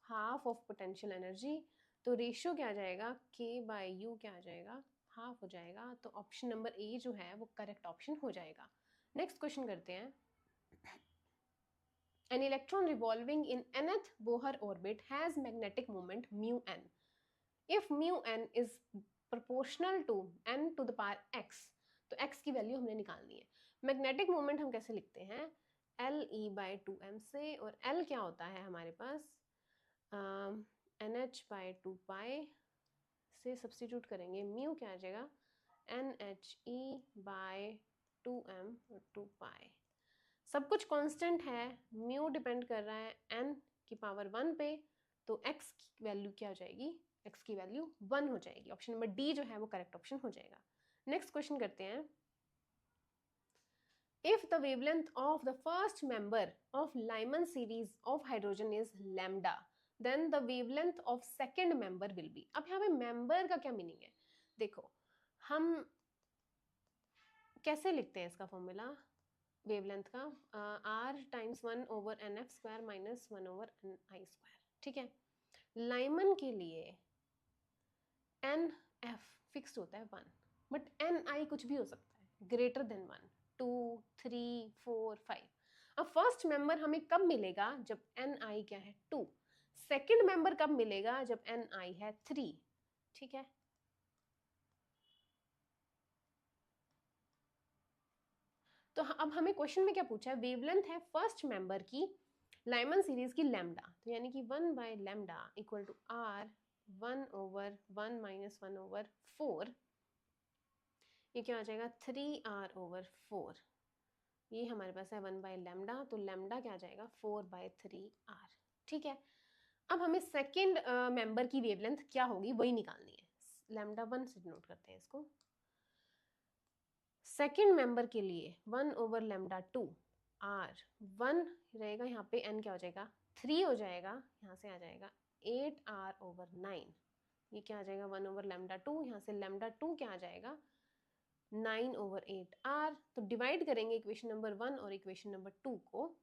हाफ ऑफ पोटेंशियल एनर्जी, तो रेशियो क्या आ जाएगा, K/U क्या आ जाएगा, हाफ हो जाएगा। तो ऑप्शन नंबर ए जो है वो करेक्ट ऑप्शन हो जाएगा। नेक्स्ट क्वेश्चन करते हैं। An electron revolving in nth Bohr orbit has magnetic moment μn. If μn is proportional to n to the power x, तो x की वैल्यू हमने निकालनी है। मैग्नेटिक मोमेंट हम कैसे लिखते हैं, LE/2m से, और L क्या होता है हमारे पास NH/2π से सब्स्टिट्यूट करेंगे, म्यू क्या आ जाएगा NHE/2m और 2π। सब कुछ कांस्टेंट है, म्यू डिपेंड कर रहा है n की पावर 1 पे, तो x की वैल्यू क्या हो जाएगी, x की वैल्यू 1 हो जाएगी। ऑप्शन नंबर डी जो है वो करेक्ट ऑप्शन हो जाएगा। नेक्स्ट क्वेश्चन करते हैं। If the wavelength of the first member of Lyman series of hydrogen is lambda, then the wavelength of second member will be। अब यहाँ पे member का क्या मीनिंग है, देखो हम कैसे लिखते हैं इसका फॉर्मूला वेवलेंथ का, r × 1/nf² - 1/ni²। ठीक है, लाइमन के लिए nf फिक्स्ड होता है 1, बट ni कुछ भी हो सकता है, ग्रेटर देन 1, 2, 3, 4, 5। अब फर्स्ट मेंबर हमें कब मिलेगा, जब ni क्या है 2। सेकेंड मेंबर कब मिलेगा, जब ni है 3। ठीक है, तो अब हमें क्वेश्चन में क्या पूछा है, वेवलेंथ है फर्स्ट मेंबर की लाइमन सीरीज की लैम्डा, तो यानी कि 1/λ इक्वल टू r 1/1 - 1/4, ये क्या आ जाएगा 3r/4। ये हमारे पास है 1/λ, तो लैम्डा क्या आ जाएगा 4/3r। ठीक है, अब हमें सेकेंड मेंबर की वेवलेंथ क्या होगी वही निकालनी है। λ1 से नोट करते हैं इसको। सेकेंड मेंबर के लिए 1/λ2 r 1 रहेगा, यहाँ पे n क्या हो जाएगा 3 हो जाएगा, यहाँ से आ जाएगा 8r/9। ये क्या आ जाएगा 1/λ2, यहाँ से λ2 क्या आ जाएगा 9/8r। तो डिवाइड करेंगे इक्वेशन नंबर 1 और इक्वेशन नंबर 2 को,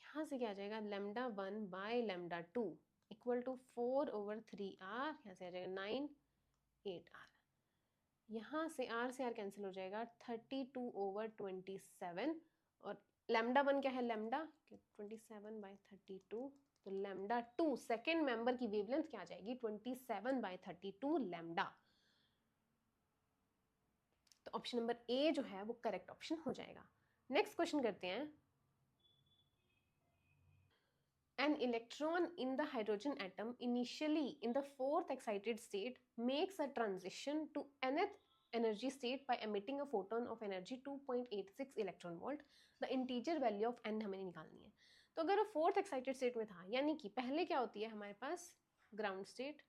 यहाँ से क्या आ जाएगा λ1/λ2 इक्वल टू 4/3r, यहाँ से आ जाएगा 9/8r। यहाँ से r कैंसिल हो जाएगा 32/27, और λ1 क्या है, लैम्डा 27/32, तो λ2 सेकेंड मेंबर की वेवलेंथ क्या आ जाएगी 27/32 लैम्डा। तो ऑप्शन नंबर ए जो है वो करेक्ट ऑप्शन हो जाएगा। नेक्स्ट क्वेश्चन करते हैं। An electron in the hydrogen atom initially in the fourth excited state makes a transition to nth energy state by emitting a photon of energy 2.86 electron volt, the integer value of n हमें निकालनी है। तो अगर वो फोर्थ एक्साइटेड स्टेट में था, यानी कि पहले क्या होती है हमारे पास ग्राउंड स्टेट,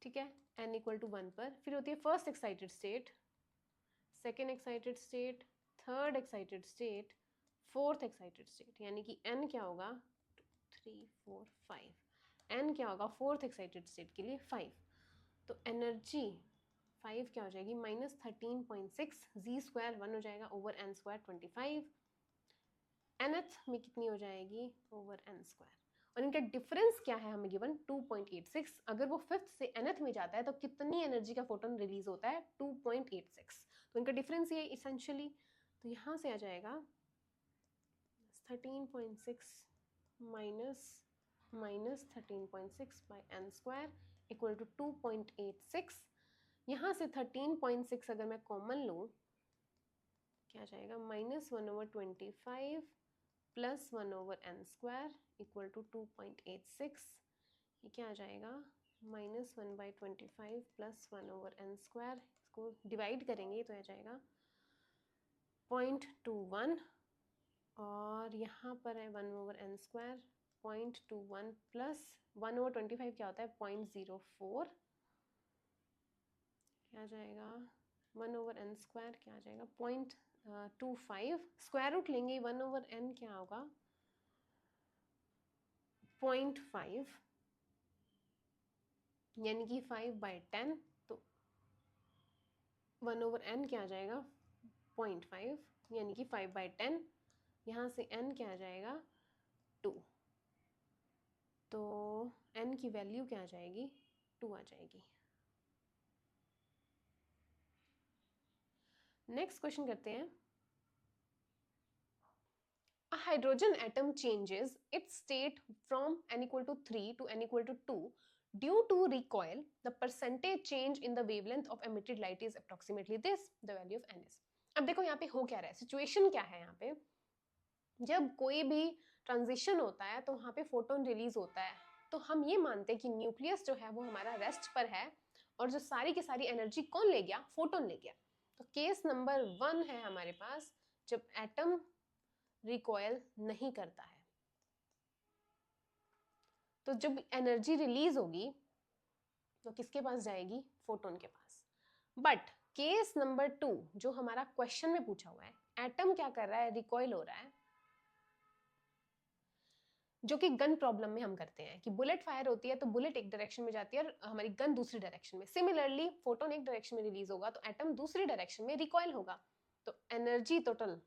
ठीक है, n इक्वल टू 1 पर, फिर होती है first excited state, second excited state, third excited state, fourth excited state, यानी कि n क्या होगा 2 3 4 5, n क्या होगा फोर्थ एक्साइटेड स्टेट के लिए 5, तो एनर्जी 5 क्या हो जाएगी -13.6, जी स्क्वायर 1 हो जाएगा ओवर n स्क्वायर 25, nth में कितनी हो जाएगी ओवर n स्क्वायर, और इनका डिफरेंस क्या है हमें गिवन 2.86, अगर वो फिफ्थ से nth में जाता है तो कितनी एनर्जी का फोटोन रिलीज होता है 2.86, तो इनका डिफरेंस ये इसेंशियली, तो यहाँ से आ जाएगा 13.6 minus 13.6 by n square equal to 2.86, यहाँ से 13.6 अगर मैं कॉमन लूँ क्या जाएगा -1/25 plus 1/n square equal to 2.86, ये क्या आ जाएगा -1/25 प्लस 1/n स्क्वायर, इसको डिवाइड करेंगे तो आ जाएगा 0.21, और यहाँ पर है 1/n स्क्वायर 0.21 प्लस 1/25 क्या होता है 0.04, क्या आ जाएगा 1/n स्क्वायर क्या आ जाएगा 0.25, स्क्वायर रूट लेंगे 1/n क्या होगा 0.5, यानी कि 5/10, तो 1/n क्या आ जाएगा 0.5, यानी कि 5/10, यहाँ से n क्या आ जाएगा 2, तो n की वैल्यू क्या आ जाएगी 2 आ जाएगी। नेक्स्ट क्वेश्चन करते हैं, a hydrogen atom changes its state from n equal to 3 to n equal to 2 due to recoil, the percentage change in the wavelength of emitted light is approximately this, the value of n is। अब देखो यहाँ पे हो क्या रहा है, सिचुएशन क्या है यहाँ पे, जब कोई भी ट्रांजिशन होता है तो वहाँ पे फोटोन रिलीज होता है, तो हम ये मानते हैं कि न्यूक्लियस जो है वो हमारा रेस्ट पर है, और जो सारी की सारी एनर्जी कौन ले गया फोटोन ले गया। तो केस नंबर 1 है हमारे पास जब एटम रिकॉयल नहीं करता है, तो जब एनर्जी रिलीज होगी तो किसके पास जाएगी फोटोन के पास। बट केस नंबर 2 जो हमारा क्वेश्चन में पूछा हुआ है, एटम क्या कर रहा है रिकॉयल हो रहा है, जो कि गन प्रॉब्लम में हम करते हैं कि बुलेट फायर होती है तो बुलेट एक डायरेक्शन में जाती है और हमारी गन दूसरी डायरेक्शन में, सिमिलरली फोटोन एक डायरेक्शन में रिलीज होगा तो एटम दूसरी डायरेक्शन में रिकॉयल होगा, तो एनर्जी टोटल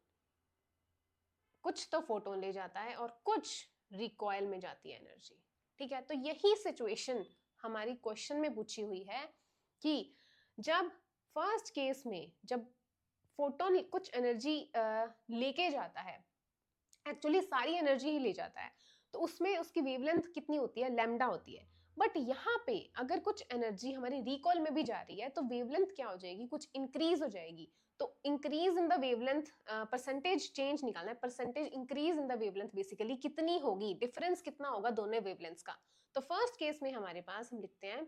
कुछ तो फोटोन ले जाता है और कुछ रिकॉयल में जाती है एनर्जी, ठीक है। तो यही सिचुएशन हमारी क्वेश्चन में पूछी हुई है कि जब फर्स्ट केस में जब फोटोन कुछ एनर्जी लेके जाता है, एक्चुअली सारी एनर्जी ही ले जाता है, तो उसमें उसकी वेवलेंथ कितनी होती है लैम्डा होती है, बट यहाँ पे अगर कुछ एनर्जी हमारी रिकॉल में भी जा रही है तो वेवलेंथ क्या हो जाएगी कुछ इंक्रीज हो जाएगी, तो increase in the wavelength percentage change निकालना है, percentage increase in the wavelength basically कितनी होगी, डिफरेंस कितना होगा दोनों वेवलेंथ्स का। तो फर्स्ट केस में हमारे पास हम लिखते हैं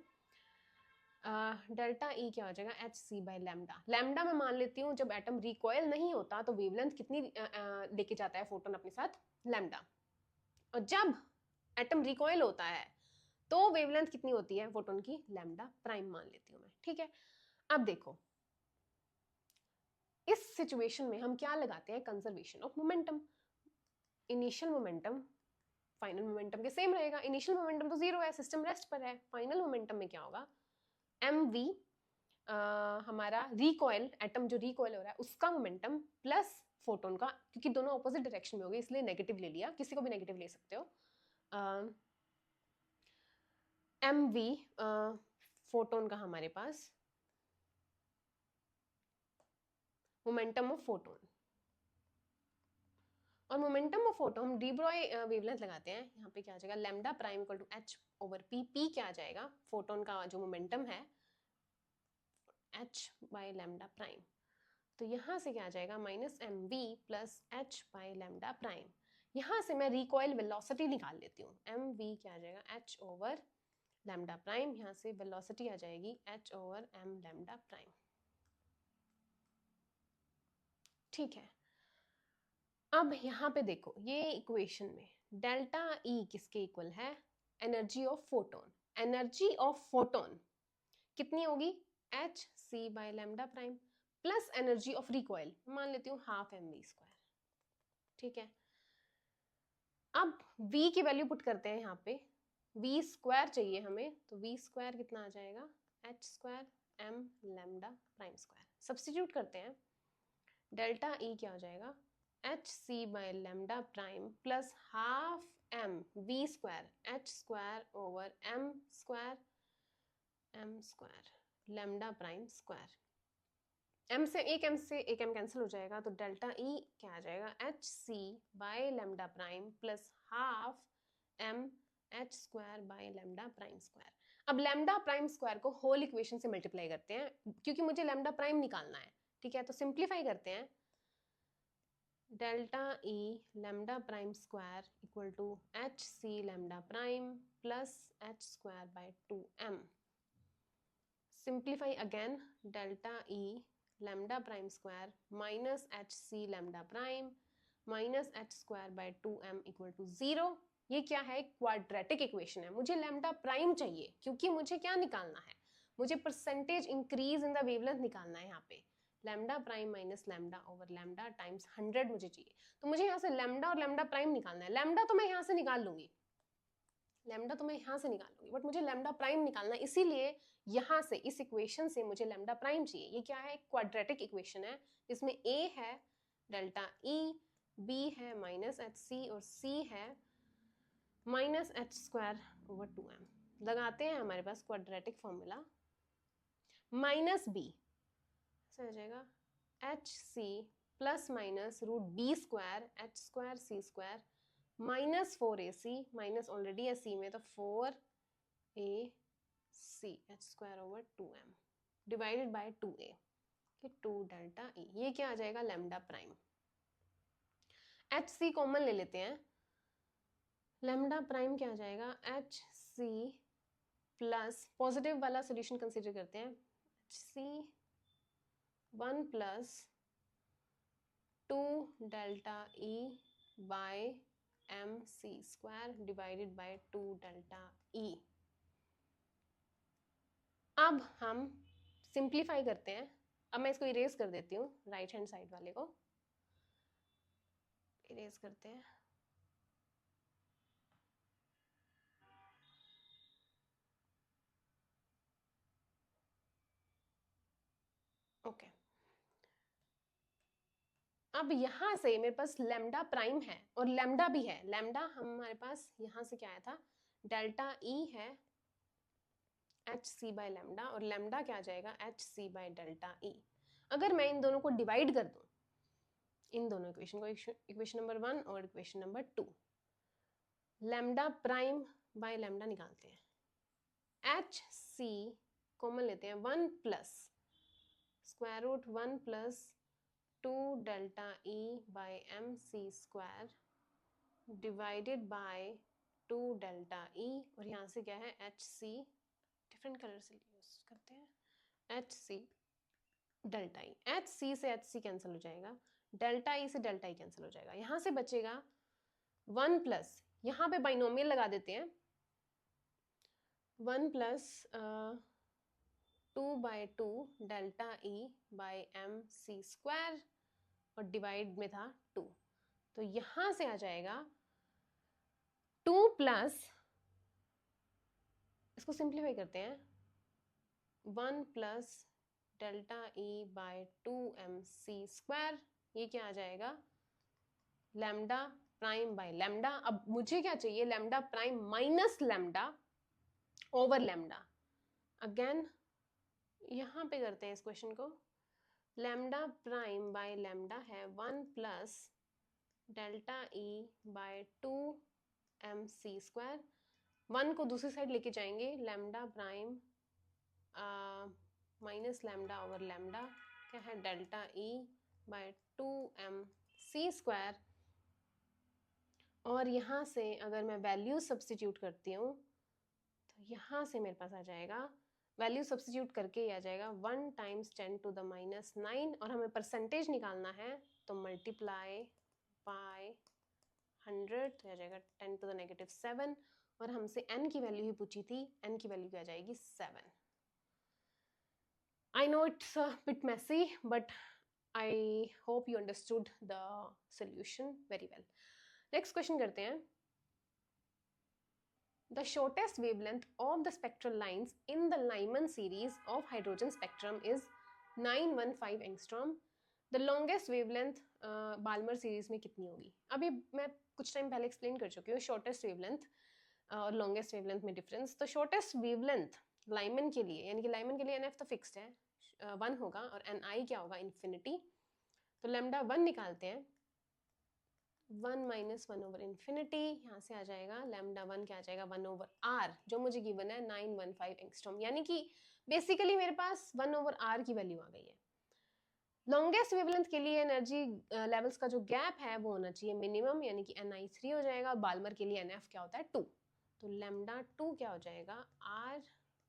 डेल्टा ई क्या हो जाएगा H C by lambda, lambda मैं मान लेती हूँ जब एटम रिकॉयल नहीं होता तो वेवलेंथ कितनी लेके जाता है फोटोन अपने साथ लैम्डा, और जब एटम रिकॉयल होता है तो वेवलेंथ कितनी होती है फोटोन की लैम्डा प्राइम मान लेती हूँ मैं, ठीक है। अब देखो इस सिचुएशन में हम क्या लगाते हैं conservation of momentum, initial momentum final momentum के सेम रहेगा, इनिशियल मोमेंटम तो 0 है, सिस्टम रेस्ट पर है, फाइनल मोमेंटम में क्या होगा mv हमारा रिकॉयल एटम जो रिकॉयल हो रहा है उसका मोमेंटम प्लस फोटोन का, क्योंकि दोनों ऑपोजिट डायरेक्शन में हो गए इसलिए नेगेटिव ले लिया, किसी को भी नेगेटिव ले सकते हो, mv फोटोन का हमारे पास मोमेंटम ऑफ फोटोन, और मोमेंटम ऑफ फोटोन हम डी ब्रॉय वेवलेंथ लगाते हैं, यहाँ पे क्या आ जाएगा lambda prime equal to h over p, p क्या आ जाएगा फोटोन का जो मोमेंटम है h बाय लैम्डा प्राइम, तो यहाँ से क्या आ जाएगा -mv plus h by lambda prime, यहाँ से मैं रिकॉयल वेलोसिटी निकाल लेती हूँ, mv क्या आ जाएगा h ओवर लैम्डा प्राइम, यहाँ से वेलोसिटी आ जाएगी h/m लैम्डा प्राइम। ठीक है, अब यहाँ पे देखो ये इक्वेशन में डेल्टा E किसके इक्वल है? Energy of photon. Energy of photon कितनी होगी? hc by lambda prime plus energy of recoil, मान लेती हूँ हाफ mv²। ठीक है, अब v की वैल्यू पुट करते हैं यहाँ पे, v² चाहिए हमें, तो v² कितना आ जाएगा? h² m lambda prime square. Substitute करते हैं, डेल्टा E क्या हो जाएगा? hc by lambda prime plus half m v² h² m square lambda prime square. m से एक m कैंसिल हो जाएगा, तो डेल्टा E क्या आ जाएगा? hc by lambda prime plus half m h² by lambda prime square. अब लैम्डा प्राइम स्क्वायर को होल इक्वेशन से मल्टीप्लाई करते हैं, क्योंकि मुझे लैम्डा प्राइम निकालना है। ठीक है, तो सिंप्लीफाई करते हैं, delta E lambda prime square equal to hc lambda prime plus h² by 2m। Simplify again, delta E lambda prime square minus hc lambda prime minus h² by 2m equal to 0। ये क्या है? क्वाड्रेटिक इक्वेशन है। मुझे लैम्डा प्राइम चाहिए, क्योंकि मुझे क्या निकालना है? मुझे percentage increase in the wavelength निकालना है। यहाँ पे lambda prime minus lambda over lambda times 100 मुझे चाहिए, तो मुझे यहाँ से लैम्डा और लैम्डा प्राइम निकालना है। लैम्डा तो मैं यहाँ से निकाल लूंगी, बट मुझे लैम्डा प्राइम निकालना है, इसीलिए यहाँ से इस इक्वेशन से मुझे लैम्डा प्राइम चाहिए। ये क्या है? क्वाड्रेटिक इक्वेशन है, जिसमें a है डेल्टा E, b है माइनस hc और c है माइनस h² ओवर 2m। लगाते हैं हमारे पास क्वाड्रेटिक फॉर्मूला, माइनस b से आ जाएगा hc plus minus √b² h² c² minus 4ac minus already है c में, तो 4ac h² over 2m divided by 2a, 2 delta E। ये क्या आ जाएगा? Lambda prime. hc कॉमन ले लेते हैं, लैम्डा प्राइम क्या आ जाएगा? hc प्लस पॉजिटिव वाला सोल्यूशन कंसीडर करते हैं, hc 1 plus 2 delta E by mc² divided by 2 delta E। अब हम सिंप्लीफाई करते हैं। अब मैं इसको इरेज कर देती हूँ, राइट हैंड साइड वाले को इरेज करते हैं। ओके, अब यहाँ से मेरे पास लैम्डा प्राइम है और लैम्डा भी है। लैम्डा हमारे पास यहाँ से क्या आया था? डेल्टा E है hc बाय लैम्डा, और लैम्डा क्या आ जाएगा? hc by delta E। अगर मैं इन दोनों को डिवाइड कर दूं, इन दोनों इक्वेशन को, इक्वेशन नंबर 1 और equation number 2, lambda prime by lambda निकालते हैं, hc कॉमन लेते हैं, 1 plus square root 1 plus 2 delta E by mc² divided by 2 delta E, और यहाँ से क्या है? hc, डिफरेंट कलर से यूज करते हैं, hc डेल्टा E। hc से hc कैंसिल हो जाएगा, डेल्टा E से डेल्टा E कैंसिल हो जाएगा, यहाँ से बचेगा 1 प्लस, यहाँ पे बाइनोमियल लगा देते हैं, 1 plus 2 by 2 delta E by mc² और डिवाइड में था 2, तो यहाँ से आ जाएगा 2 प्लस, इसको सिंप्लीफाई करते हैं, 1 plus delta E by 2mc²। ये क्या आ जाएगा? Lambda prime by lambda. अब मुझे क्या चाहिए? Lambda prime minus lambda over lambda. Again यहाँ पे करते हैं इस क्वेश्चन को, लैम्डा प्राइम बाय लैम्डा है 1 plus delta E by 2mc²। 1 को दूसरी साइड लेके जाएंगे, lambda prime minus lambda over lambda क्या है? Delta E by 2mc²। और यहाँ से अगर मैं वैल्यू सब्स्टिट्यूट करती हूँ, तो यहाँ से मेरे पास आ जाएगा, वैल्यू सब्स्टिट्यूट करके ही आ जाएगा 1 टाइम्स 10 टू द माइनस 9, और हमें परसेंटेज निकालना है तो मल्टीप्लाई बाय 100, तो आ जाएगा 10 टू द नेगेटिव 7, और हमसे n की वैल्यू ही पूछी थी, n की वैल्यू क्या आ जाएगी 7. I know it's a bit messy, but I hope you understood the solution very well. Next question करते हैं. The shortest wavelength of the spectral lines in the Lyman series of hydrogen spectrum is 915 angstrom. The longest wavelength Balmer series में कितनी होगी? अभी मैं कुछ टाइम पहले एक्सप्लेन कर चुकी हूँ shortest wavelength और longest wavelength में difference. तो shortest wavelength Lyman के लिए, यानी कि Lyman के लिए NF तो fixed है, 1 होगा, और NI क्या होगा? infinity. तो lambda 1 निकालते हैं, 1 माइनस 1 ओवर इन्फिनिटी, यहाँ से आ जाएगा लैम्डा 1 क्या आ जाएगा 1 ओवर आर, जो मुझे गिवन है 915 एंगस्ट्रॉम, यानी कि बेसिकली मेरे पास 1 ओवर आर की वैल्यू आ गई है. लॉन्गेस्ट वेवलेंथ के लिए एनर्जी लेवल्स का जो गैप है वो होना चाहिए मिनिमम, यानी कि Ni 3 हो जाएगा. बाल्मर के लिए NF क्या होता है 2, तो लैम्डा 2 क्या हो जाएगा R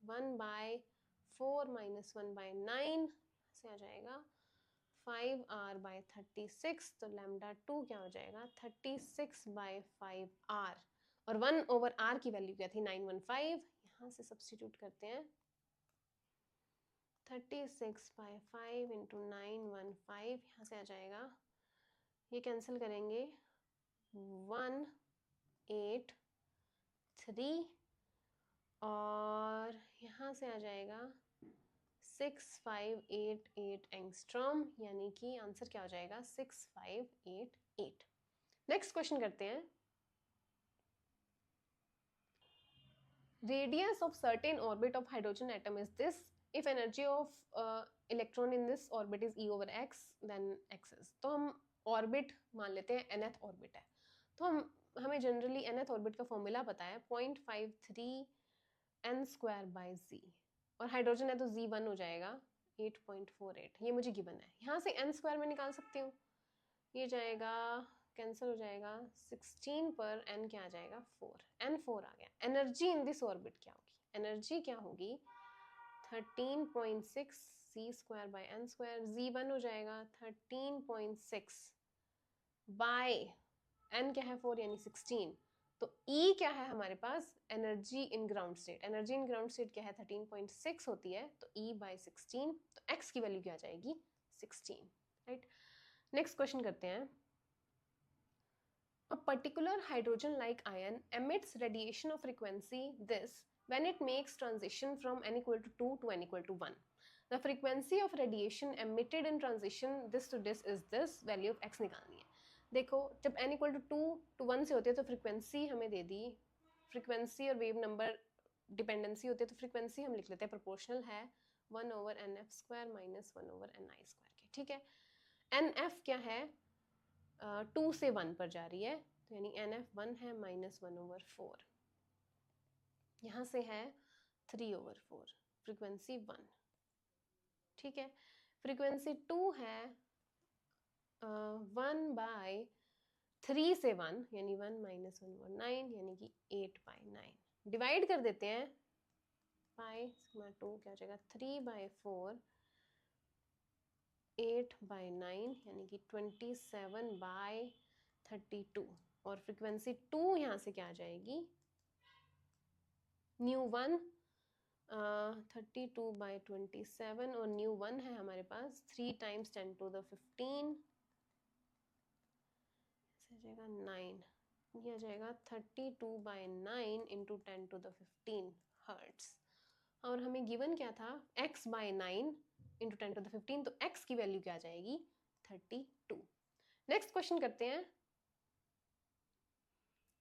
1/4 माइनस 1/9 से आ जाएगा 5R/36, तो लैम्डा 2 क्या हो जाएगा 36/5R, और 1 ओवर R की वैल्यू क्या थी 915, यहाँ से सब्स्टिट्यूट करते हैं 36/5 इंटू 915, यहाँ से आ जाएगा, ये कैंसिल करेंगे 1 8 3, और यहाँ से आ जाएगा 6588 एंगस्ट्रॉम, यानी कि आंसर क्या हो जाएगा 6588. नेक्स्ट क्वेश्चन करते हैं. Radius of certain orbit of hydrogen atom is this if energy of electron in this orbit is E over x, then x is, तो हम ऑर्बिट मान लेते हैं nth ऑर्बिट है, तो हमें जनरली nth ऑर्बिट का फॉर्मूला पता है 0.53 n स्क्वायर बाय z, और हाइड्रोजन है तो z1 हो जाएगा 8.48, ये मुझे गिवन है. यहाँ से n स्क्वायर में निकाल सकती हूँ, ये जाएगा कैंसिल हो जाएगा, 16 पर n क्या आ जाएगा 4, n 4 आ गया. एनर्जी इन दिस ऑर्बिट क्या होगी? एनर्जी क्या होगी 13.6 c square by n square, z1 हो जाएगा 13.6 बाय n क्या है 4 यानी 16, तो E क्या है हमारे पास energy in ground state, energy in ground state क्या है 13.6 होती है, तो E बाय 16, तो x की वैल्यू क्या आ जाएगी 16, राइट. नेक्स्ट क्वेश्चन करते हैं. A particular hydrogen like ion emits radiation of frequency this when it makes transition from n equal to 2 to n equal to 1. The frequency of radiation emitted in transition this to this is this, value of x निकालनी है. देखो जब n equal to 2 to 1 से होती है तो फ्रीक्वेंसी हमें दे दी, फ्रीक्वेंसी और वेव नंबर डिपेंडेंसी होती है, तो फ्रीक्वेंसी हम लिख लेते हैं प्रोपोर्शनल है 1 over NF square minus 1 over NI square के, ठीक है. NF क्या है 2 से 1 पर जा रही है, तो यानी NF 1 है माइनस 1 ओवर 4, यहाँ से है 3 ओवर 4, फ्रीक्वेंसी 1, ठीक है. फ्रीक्वेंसी 2 है 1/3 से 1, यानी 1 माइनस 1 ओवर 9, यानी कि 8/9. डिवाइड कर देते हैं, पाई सिग्मा 2 क्या हो जाएगा 3/4 8/9, यानी कि 27/32, और फ्रीक्वेंसी 2 यहाँ से क्या आ जाएगी न्यू 1 32/27, और न्यू 1 है हमारे पास 3 टाइम्स 10 टू द 15, आ जाएगा 9, ये आ जाएगा 32/9 इंटू 10 टू द 15 हर्ट्स, और हमें गिवन क्या था x/9 इंटू 10 टू द 15, तो x की वैल्यू क्या आ जाएगी 32. नेक्स्ट क्वेश्चन करते हैं.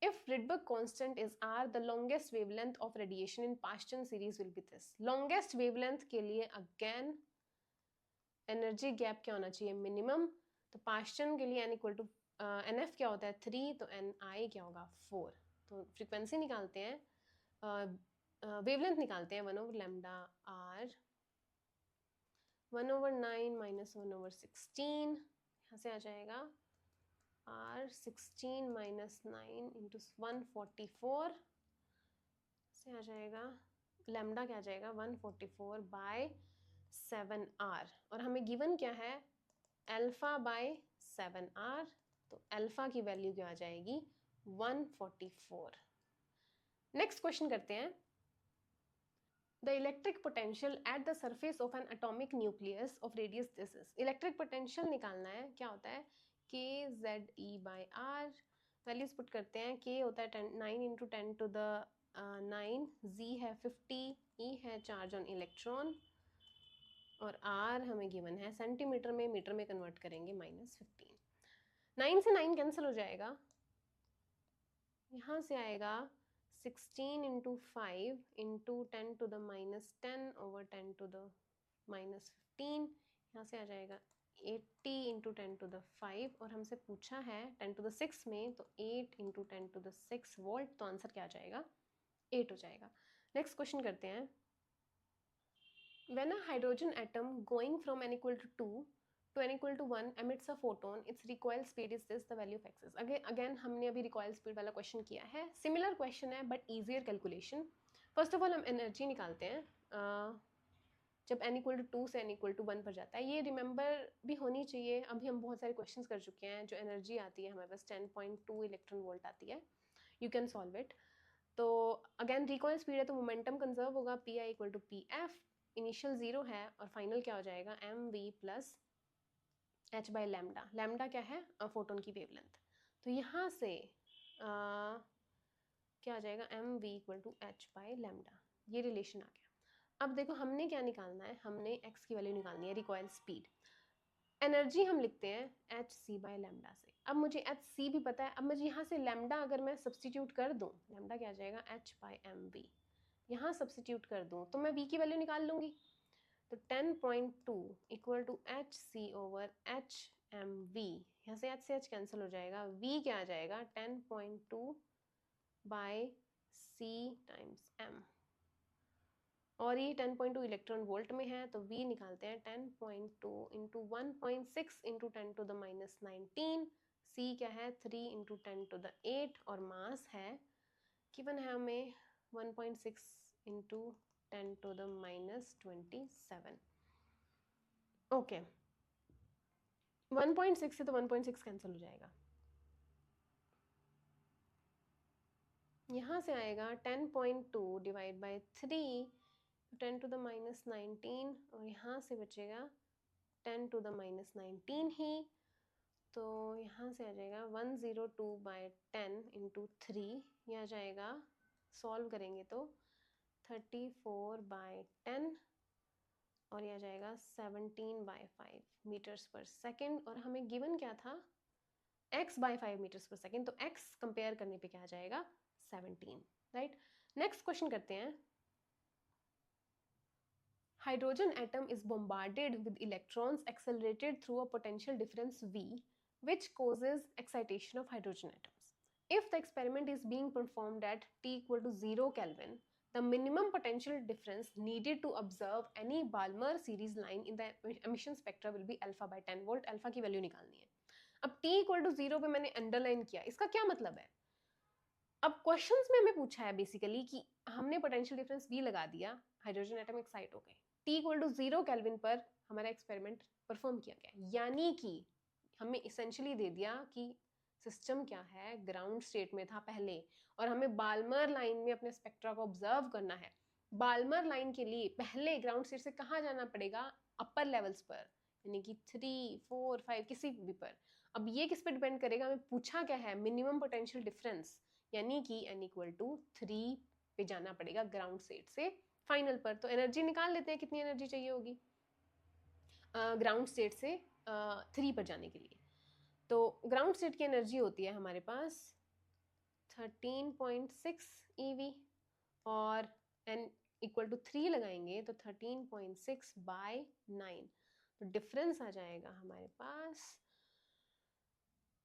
If Rydberg constant is r, the longest wavelength of radiation in Paschen series will be this. Longest wavelength के लिए again energy gap क्या होना चाहिए मिनिमम, तो Paschen के लिए n equal to NF क्या होता है 3, तो NI क्या होगा 4, तो फ्रीक्वेंसी निकालते हैं, वेवलेंथ निकालते हैं 1 over lambda r 1 over 9 minus 1 over 16, यहाँ से आ जाएगा R 16 माइनस 9 इंटू 144 से आ जाएगा लैम्डा क्या आ जाएगा 144/7r, और हमें गिवन क्या है α/7r, तो अल्फा की वैल्यू क्या आ जाएगी 144। नेक्स्ट क्वेश्चन करते हैं। The electric potential at the surface of an atomic nucleus of radius this is. Electric potential निकालना है, क्या होता है KZE/R, वैल्यूज पुट करते हैं। K होता है 9 × 10⁹, Z है 50, E है चार्ज ऑन इलेक्ट्रॉन, और R हमें गिवन है सेंटीमीटर में, मीटर में कन्वर्ट करेंगे -15। 9 से 9 कैंसिल हो जाएगा, यहाँ से आएगा 16 × 5 × 10⁻10/10⁻15, यहाँ से आ जाएगा 80 × 10⁵, और हमसे पूछा है 10⁶ में, तो 8 × 10⁶ वोल्ट, तो आंसर क्या आ जाएगा 8 हो जाएगा। नेक्स्ट क्वेश्चन करते हैं। When a hydrogen atom going from n = 2 to n = 1 emits a photon, its recoil speed is this, the value of x is. Again हमने अभी recoil speed वाला क्वेश्चन किया है, सिमिलर क्वेश्चन है but easier calculation. First of all हम एनर्जी निकालते हैं जब n = 2 से n = 1 पर जाता है। ये रिमेंबर भी होनी चाहिए, अभी हम बहुत सारे क्वेश्चन कर चुके हैं। जो एनर्जी आती है हमारे पास 10.2 इलेक्ट्रॉन वोल्ट आती है, यू कैन सॉल्व इट। तो अगेन रिकॉइल स्पीड है तो मोमेंटम कंजर्व होगा, Pi = Pf, इनिशियल 0 है और फाइनल क्या हो जाएगा mv + h/λ। लैम्डा क्या है फोटोन की वेवलेंथ, तो यहाँ से क्या आ जाएगा mv = h/λ, ये रिलेशन आ गया। अब देखो हमने क्या निकालना है, हमने x की वैल्यू निकालनी है, रिकॉइल स्पीड। एनर्जी हम लिखते हैं hc/λ से। अब मुझे hc भी पता है, अब मुझे यहाँ से लैम्डा अगर मैं सब्सटीट्यूट कर दूँ, लैम्डा क्या आ जाएगा h/mv, यहाँ सब्सटीट्यूट कर दूँ तो मैं v की वैल्यू निकाल लूँगी। तो 10.2 = hc/hmv, यहाँ से h से h कैंसिल हो जाएगा, v क्या आ जाएगा 10.2/c/m, और ये 10.2 इलेक्ट्रॉन वोल्ट में है, तो v निकालते हैं 10.2 × 1.6 × 10⁻19, c क्या है 3 × 10⁸, और मास है गिवन है हमें 1.6 × 10⁻27। ओके, 1.6 से तो 1.6 कैंसिल हो जाएगा, यहाँ से आएगा 10.2 / 3 10⁻19, और यहाँ से बचेगा 10⁻19 ही, तो यहाँ से आ जाएगा 102/10 × 3, ये आ जाएगा, सॉल्व करेंगे तो 34/10, और ये आ जाएगा 17/5 मीटर्स पर सेकेंड, और हमें गिवन क्या था x/5 मीटर्स पर सेकेंड, तो x कंपेयर करने पे क्या आ जाएगा 17, राइट। नेक्स्ट क्वेश्चन करते हैं। Hydrogen atom is bombarded with electrons accelerated through a potential difference V, which causes excitation of hydrogen atoms. If the experiment is being performed at T = 0 Kelvin, the minimum potential difference needed to observe any Balmer series line in the emission spectra will be α/10 volt. Alpha की वैल्यू निकालनी है। अब T = 0 पे मैंने अंडरलाइन किया, इसका क्या मतलब है? अब क्वेश्चंस में हमें पूछा है बेसिकली कि हमने पोटेंशियल डिफरेंस V लगा दिया, हाइड्रोजन एटम एक्साइट हो गए, T = 0 केल्विन पर हमारा एक्सपेरिमेंट परफॉर्म किया गया, यानी कि हमें इसेंशियली दे दिया कि सिस्टम क्या है, ग्राउंड स्टेट में था पहले, और हमें बाल्मर लाइन में अपने स्पेक्ट्रा को ऑब्जर्व करना है। बाल्मर लाइन के लिए पहले ग्राउंड स्टेट से कहाँ जाना पड़ेगा, अपर लेवल्स पर, यानी कि 3, 4, 5 किसी भी पर। अब ये किस पे डिपेंड करेगा, हमें पूछा क्या है, मिनिमम पोटेंशियल डिफरेंस, यानी कि n = 3 पे जाना पड़ेगा ग्राउंड स्टेट से फाइनल पर। तो एनर्जी निकाल लेते हैं, कितनी एनर्जी चाहिए होगी ग्राउंड स्टेट से 3 पर जाने के लिए। तो ग्राउंड स्टेट की एनर्जी होती है हमारे पास 13.6 eV, और n = 3 लगाएंगे तो 13.6/9, तो डिफरेंस आ जाएगा हमारे पास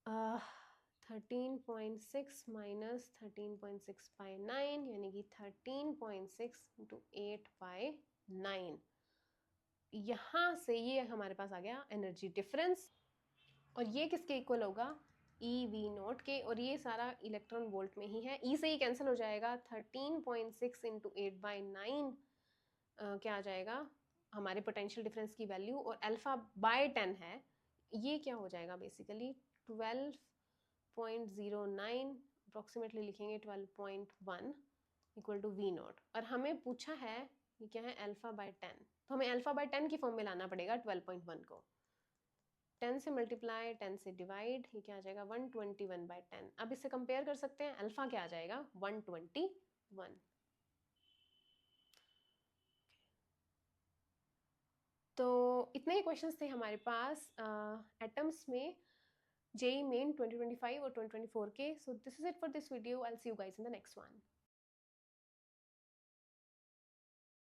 13.6 - 13.6/9, यानी कि 13.6 × 8/9। यहाँ से ये हमारे पास आ गया एनर्जी डिफरेंस, और ये किसके इक्वल होगा, ई वी नॉट के, और ये सारा इलेक्ट्रॉन वोल्ट में ही है। ई से ही कैंसिल हो जाएगा, 13.6 इंटू 8/9 क्या आ जाएगा हमारे पोटेंशियल डिफरेंस की वैल्यू, और अल्फा बाय 10 है, ये क्या हो जाएगा बेसिकली 12.09, अप्रोक्सीमेटली लिखेंगे 12.1 इक्वल टू वी नॉट। और हमें पूछा है ये क्या है अल्फा बाय 10, तो हमें अल्फा बाय 10 की फॉर्म में लाना पड़ेगा 12.1 को। 10 से मल्टीप्लाई 10 से डिवाइड, ये क्या आ जाएगा 121/10। अब इससे कंपेयर कर सकते हैं, अल्फा क्या आ जाएगा 121। तो इतने ही क्वेश्चंस थे हमारे पास एटम्स में जेईई मेन 2025 और 2024 के। So this is it for this video, I will see you guys in the next one.